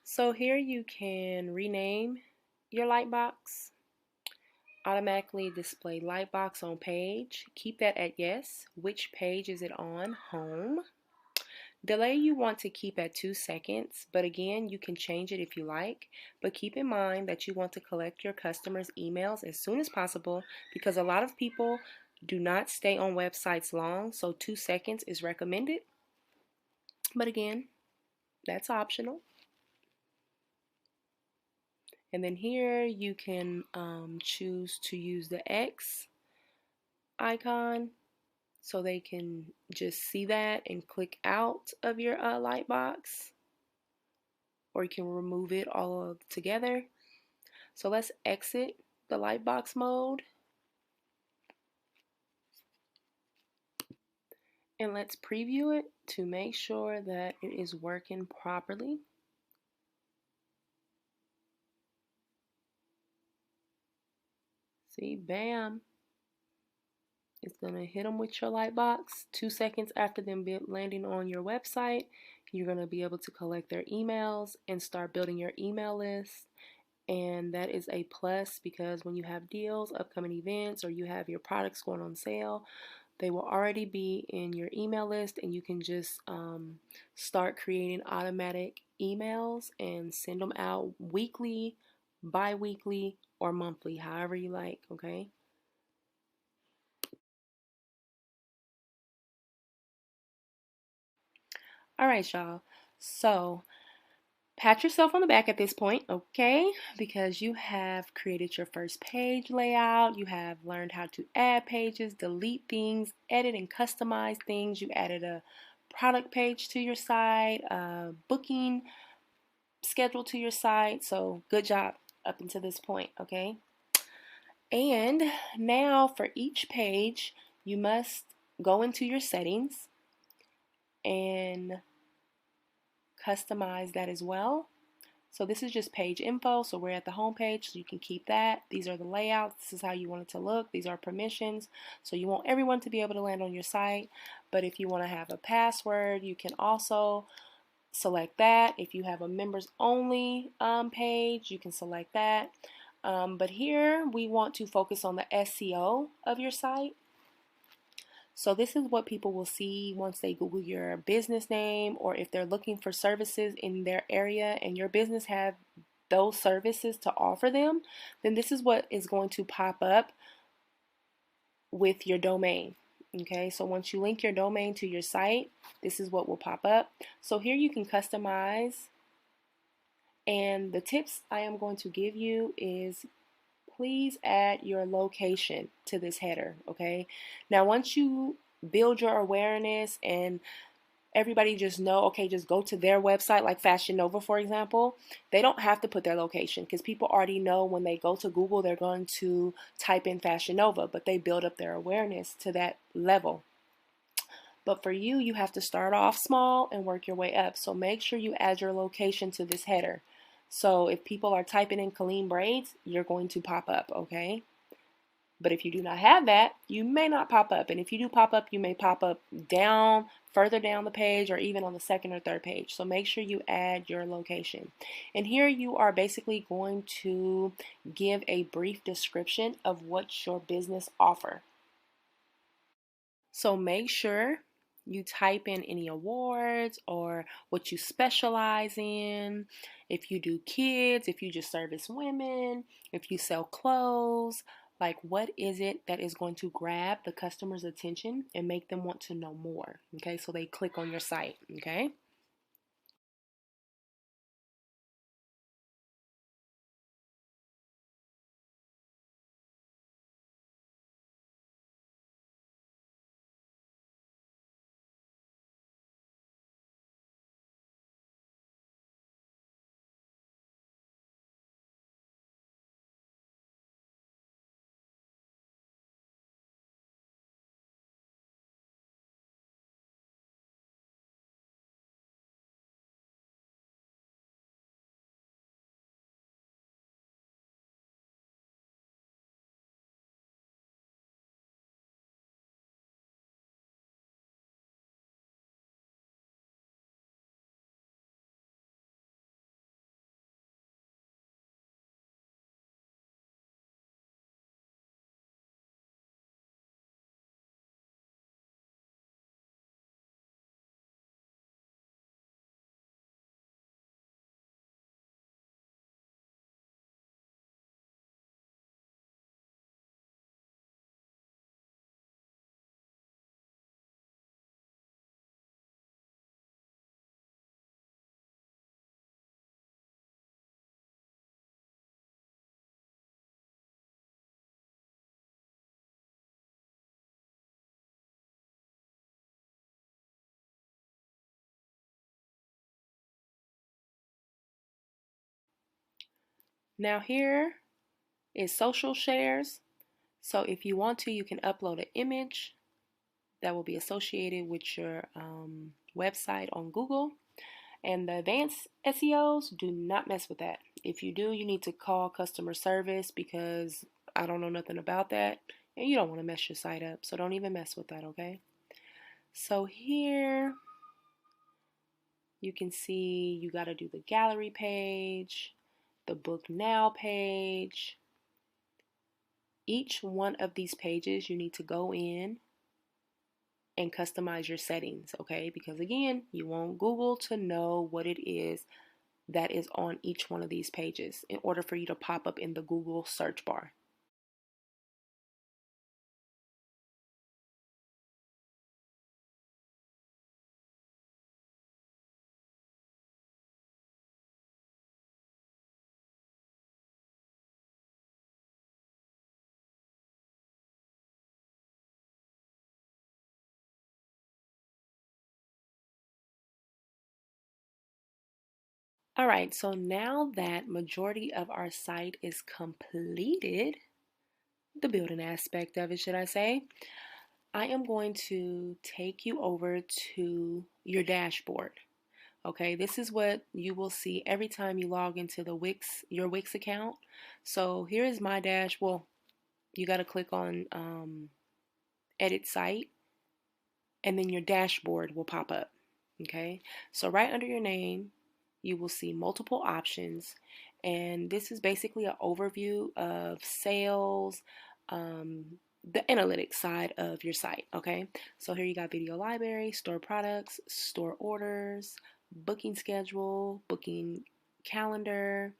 So here you can rename your lightbox, automatically display lightbox on page. Keep that at yes. Which page is it on? Home. Delay you want to keep at 2 seconds, but again, you can change it if you like. But keep in mind that you want to collect your customers' emails as soon as possible because a lot of people do not stay on websites long, so 2 seconds is recommended. But again, that's optional. And then here you can choose to use the X icon so they can just see that and click out of your lightbox, or you can remove it all together. So let's exit the lightbox mode and let's preview it to make sure that it is working properly. See, bam. It's going to hit them with your lightbox. 2 seconds after them landing on your website, you're going to be able to collect their emails and start building your email list. And that is a plus because when you have deals, upcoming events, or you have your products going on sale, they will already be in your email list, and you can just start creating automatic emails and send them out weekly, bi-weekly, or monthly, however you like, okay? All right, y'all. So pat yourself on the back at this point, okay? Because you have created your first page layout. You have learned how to add pages, delete things, edit and customize things. You added a product page to your site, a booking schedule to your site. So good job up until this point, okay? And now for each page, you must go into your settings and customize that as well. So this is just page info. So we're at the home page, so you can keep that. These are the layouts. This is how you want it to look. These are permissions. So you want everyone to be able to land on your site. But if you want to have a password, you can also select that. If you have a members only page, you can select that. But here we want to focus on the SEO of your site. So this is what people will see once they Google your business name, or if they're looking for services in their area and your business have those services to offer them, then this is what is going to pop up with your domain. Okay, so once you link your domain to your site, this is what will pop up. So here you can customize, and the tips I am going to give you is please add your location to this header. Okay, now once you build your awareness and everybody just know, okay, just go to their website, like Fashion Nova, for example. They don't have to put their location because people already know when they go to Google, they're going to type in Fashion Nova, but they build up their awareness to that level. But for you, you have to start off small and work your way up. So make sure you add your location to this header. So if people are typing in Colleen Braids, you're going to pop up, okay? But if you do not have that, you may not pop up. And if you do pop up, you may pop up further down the page, or even on the second or third page. So make sure you add your location. And here you are basically going to give a brief description of what your business offers. So make sure you type in any awards or what you specialize in. If you do kids, if you just service women, if you sell clothes, like what is it that is going to grab the customer's attention and make them want to know more? Okay, so they click on your site. Okay. Now here is social shares. So if you want to, you can upload an image that will be associated with your website on Google. And the advanced SEOs, do not mess with that. If you do, you need to call customer service because I don't know nothing about that. And you don't want to mess your site up. So don't even mess with that, okay? So here you can see you got to do the gallery page, the book now page. Each one of these pages you need to go in and customize your settings, okay? Because again, you want Google to know what it is that is on each one of these pages in order for you to pop up in the Google search bar. All right, so now that majority of our site is completed, the building aspect of it, should I say, I am going to take you over to your dashboard. Okay, this is what you will see every time you log into the your Wix account. So here is my dash. Well, you got to click on edit site, and then your dashboard will pop up. Okay, so right under your name, you will see multiple options, and this is basically an overview of sales, um, the analytics side of your site. Okay, so here you got video library, store products, store orders, booking schedule, booking calendar.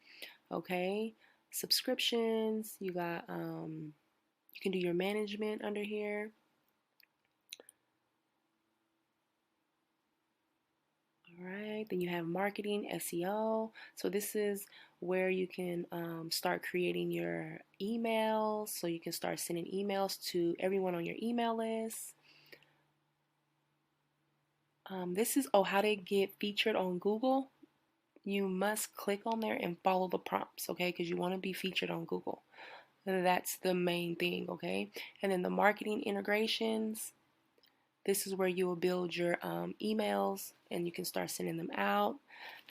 Okay, subscriptions. You got you can do your management under here. All right, then you have marketing, SEO. So this is where you can start creating your emails. So you can start sending emails to everyone on your email list. This is, oh, how to get featured on Google. You must click on there and follow the prompts, okay? Because you want to be featured on Google. That's the main thing, okay? And then the marketing integrations. This is where you will build your emails and you can start sending them out.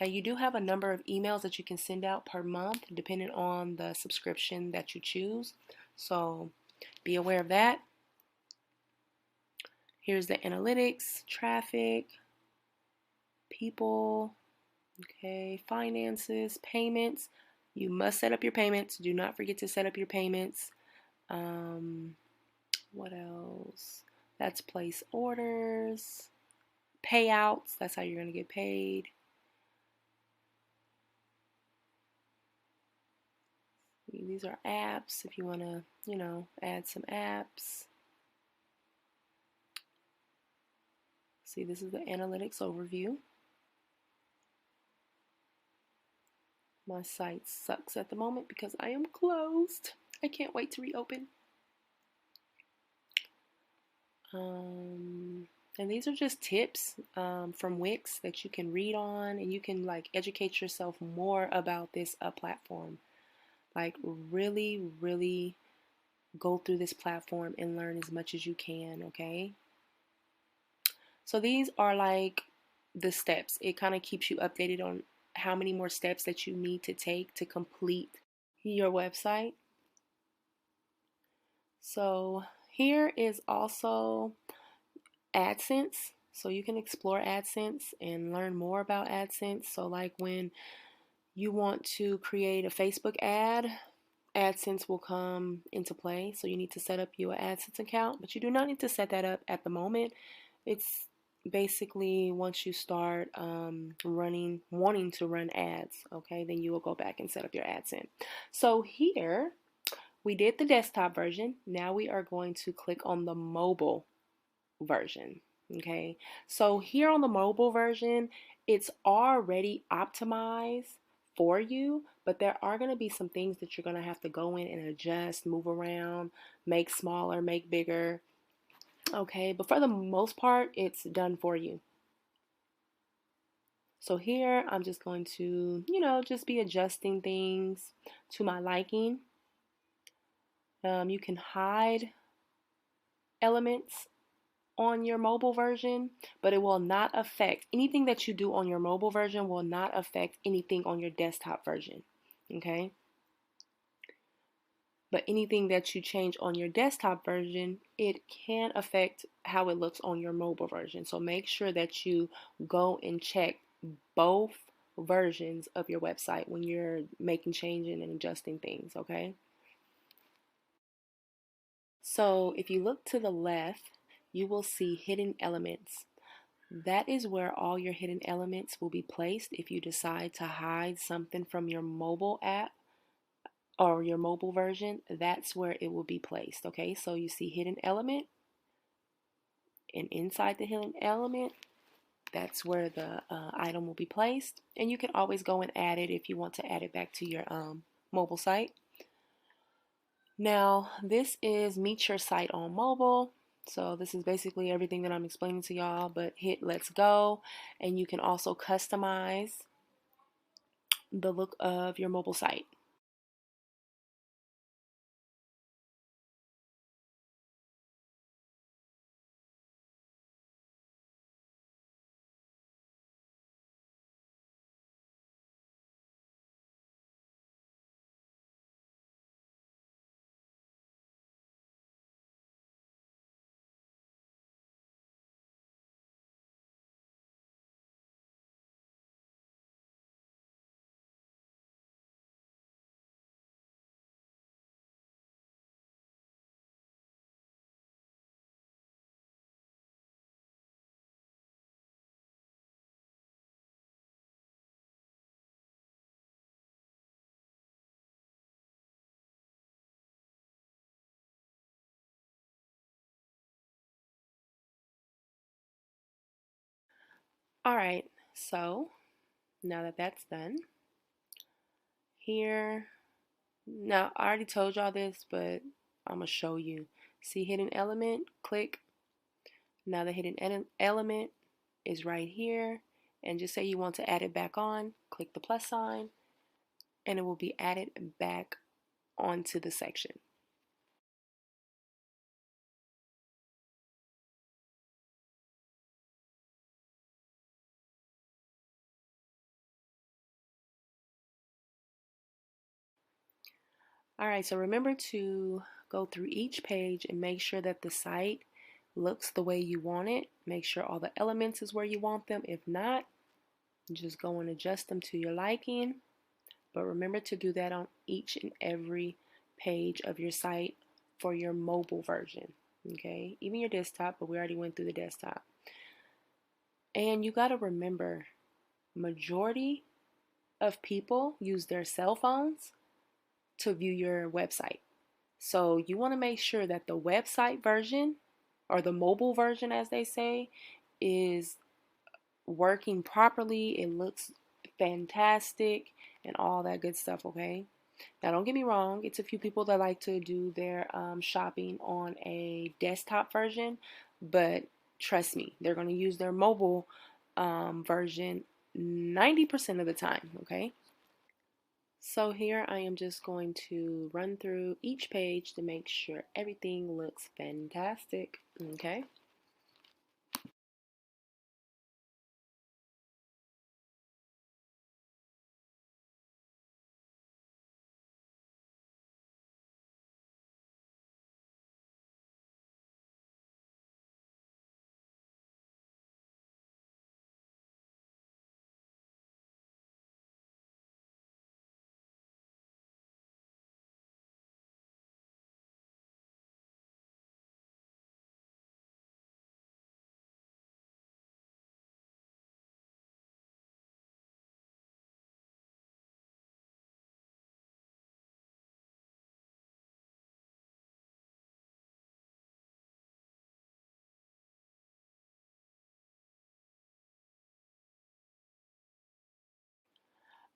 Now you do have a number of emails that you can send out per month depending on the subscription that you choose. So be aware of that. Here's the analytics, traffic, people, okay, finances, payments. You must set up your payments. Do not forget to set up your payments. What else? That's place orders. Payouts, that's how you're going to get paid. These are apps if you want to, add some apps. See, this is the analytics overview. My site sucks at the moment because I am closed. I can't wait to reopen. And these are just tips from Wix that you can read on, and you can like educate yourself more about this platform. Like really, really go through this platform and learn as much as you can, okay? So these are like the steps. It kind of keeps you updated on how many more steps that you need to take to complete your website. So here is also AdSense. So you can explore AdSense and learn more about AdSense. So like when you want to create a Facebook ad, AdSense will come into play. So you need to set up your AdSense account, but you do not need to set that up at the moment. It's basically once you start wanting to run ads, okay, then you will go back and set up your AdSense. So here we did the desktop version. Now we are going to click on the mobile version. Okay, so here on the mobile version, it's already optimized for you, but there are going to be some things that you're going to have to go in and adjust, move around, make smaller, make bigger. Okay, but for the most part, it's done for you. So here I'm just going to, just be adjusting things to my liking. You can hide elements on your mobile version, but it will not affect anything that you do on your mobile version will not affect anything on your desktop version. Okay? But anything that you change on your desktop version, it can affect how it looks on your mobile version. So make sure that you go and check both versions of your website when you're making changes and adjusting things, okay? So if you look to the left, you will see hidden elements. That is where all your hidden elements will be placed if you decide to hide something from your mobile app or your mobile version. That's where it will be placed, okay? So you see hidden element, and inside the hidden element, that's where the item will be placed. And you can always go and add it if you want to add it back to your mobile site. Now, this is Meet Your Site on Mobile. So this is basically everything that I'm explaining to y'all, but hit let's go. And you can also customize the look of your mobile site. Alright, so now that that's done, here, now I already told y'all this, but I'm going to show you. See hidden element? Click. Now the hidden element is right here. And just say you want to add it back on, click the plus sign, and it will be added back onto the section. Alright, so remember to go through each page and make sure that the site looks the way you want it. Make sure all the elements is where you want them. If not, just go and adjust them to your liking. But remember to do that on each and every page of your site for your mobile version. Okay, even your desktop, but we already went through the desktop. And you got to remember, majority of people use their cell phones to view your website. So you want to make sure that the website version, or the mobile version as they say, is working properly. It looks fantastic and all that good stuff, okay? Now don't get me wrong, it's a few people that like to do their shopping on a desktop version, but trust me, they're going to use their mobile version 90% of the time, okay? So here I am just going to run through each page to make sure everything looks fantastic, okay?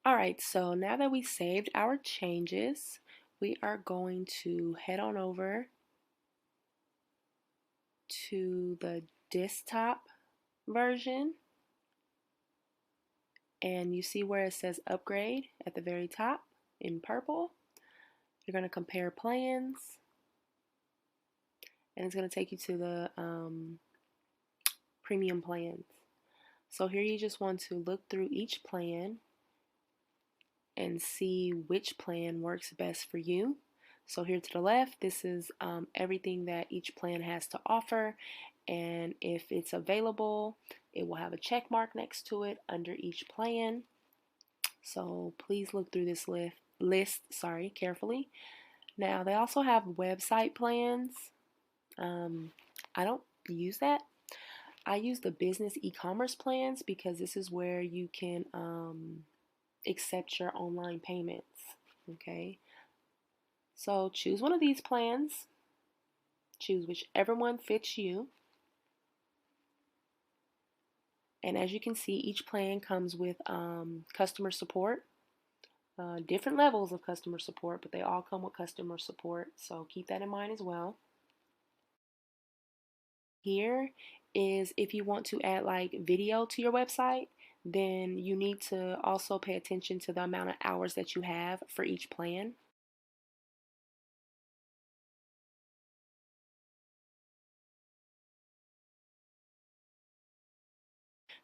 Alright, so now that we saved our changes, we are going to head on over to the desktop version, and you see where it says upgrade at the very top in purple. You're going to compare plans, and it's going to take you to the premium plans. So here you just want to look through each plan and see which plan works best for you. So here to the left, this is everything that each plan has to offer, and if it's available, it will have a check mark next to it under each plan. So please look through this list carefully. Now they also have website plans. I don't use that. I use the business e-commerce plans because this is where you can accept your online payments. Okay, so choose one of these plans. Choose whichever one fits you. And as you can see, each plan comes with customer support. Different levels of customer support, but they all come with customer support. So keep that in mind as well. Here is if you want to add like video to your website, then you need to also pay attention to the amount of hours that you have for each plan.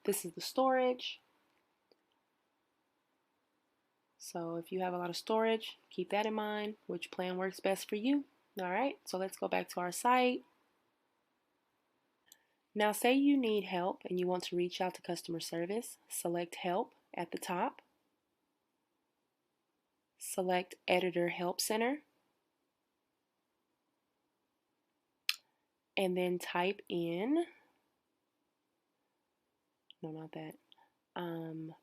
This is the storage. So if you have a lot of storage, keep that in mind, which plan works best for you. All right, so let's go back to our site. Now say you need help and you want to reach out to customer service, select help at the top. Select editor help center. And then type in, no, not that,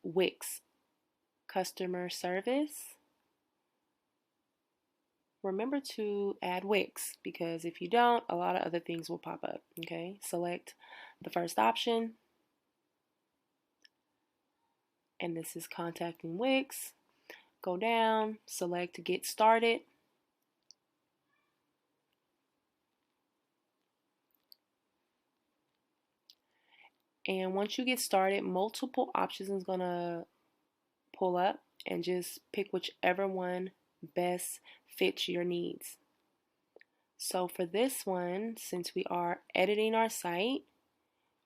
Wix, customer service. Remember to add Wix because if you don't, a lot of other things will pop up. Okay, select the first option, and this is contacting Wix. Go down, select get started. And once you get started, multiple options is gonna pull up, and just pick whichever one best fits your needs. So for this one, since we are editing our site,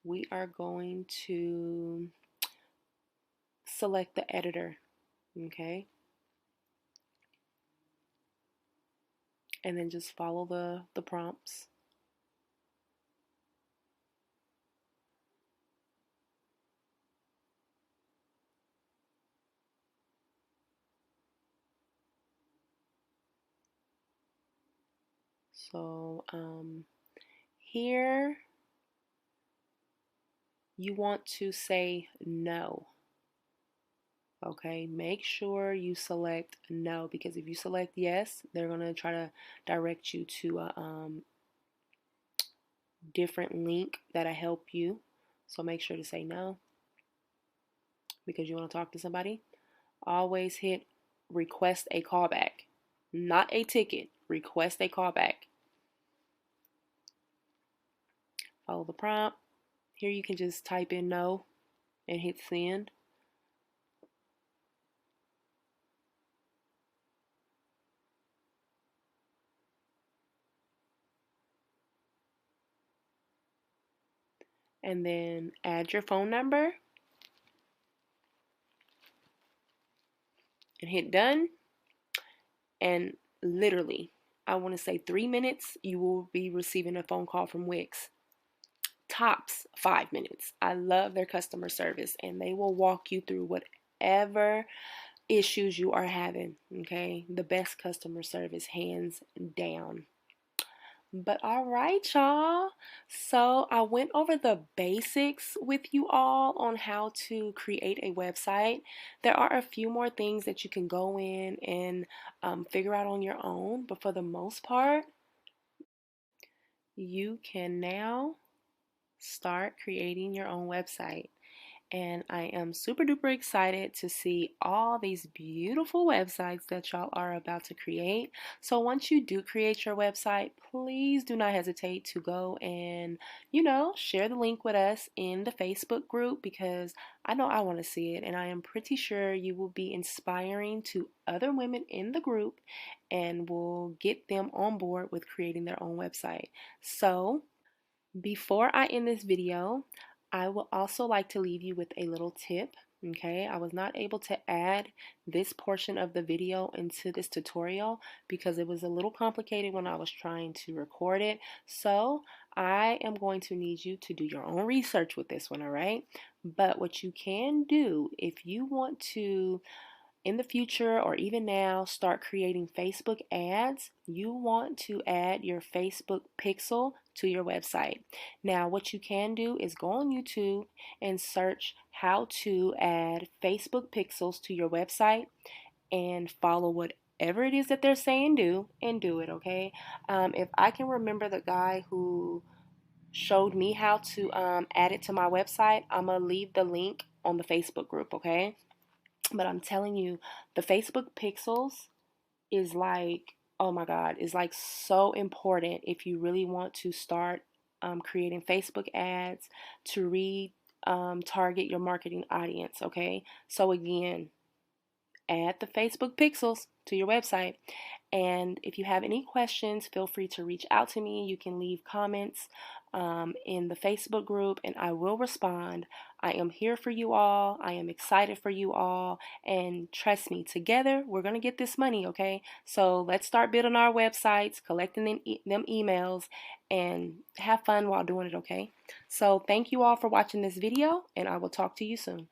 we are going to select the editor, okay? And then just follow the prompts. So here you want to say no. Okay, make sure you select no, because if you select yes, they're going to try to direct you to a different link that'll help you. So make sure to say no because you want to talk to somebody. Always hit request a callback, not a ticket. Request a callback. Follow the prompt. Here you can just type in no and hit send. And then add your phone number and hit done. And literally, I want to say 3 minutes, you will be receiving a phone call from Wix. Tops 5 minutes. I love their customer service, and they will walk you through whatever issues you are having. Okay, the best customer service, hands down. But all right, y'all. So I went over the basics with you all on how to create a website. There are a few more things that you can go in and figure out on your own, but for the most part, you can now start creating your own website. And I am super duper excited to see all these beautiful websites that y'all are about to create. So once you do create your website, please do not hesitate to go and, share the link with us in the Facebook group, because I know I want to see it, and I am pretty sure you will be inspiring to other women in the group and will get them on board with creating their own website. So before I end this video, I would also like to leave you with a little tip. Okay, I was not able to add this portion of the video into this tutorial because it was a little complicated when I was trying to record it. So I am going to need you to do your own research with this one, all right? But what you can do if you want to, in the future or even now, start creating Facebook ads, you want to add your Facebook pixel to your website. Now, what you can do is go on YouTube and search how to add Facebook pixels to your website and follow whatever it is that they're saying do, and do it, okay? If I can remember the guy who showed me how to add it to my website, I'm going to leave the link on the Facebook group, okay? But I'm telling you, the Facebook pixels is like, oh my God, is like so important if you really want to start creating Facebook ads to target your marketing audience, okay? So again, add the Facebook pixels to your website. And if you have any questions, feel free to reach out to me. You can leave comments in the Facebook group and I will respond. I am here for you all. I am excited for you all. And trust me, together we're going to get this money, okay? So let's start building our websites, collecting them emails, and have fun while doing it, okay? So thank you all for watching this video, and I will talk to you soon.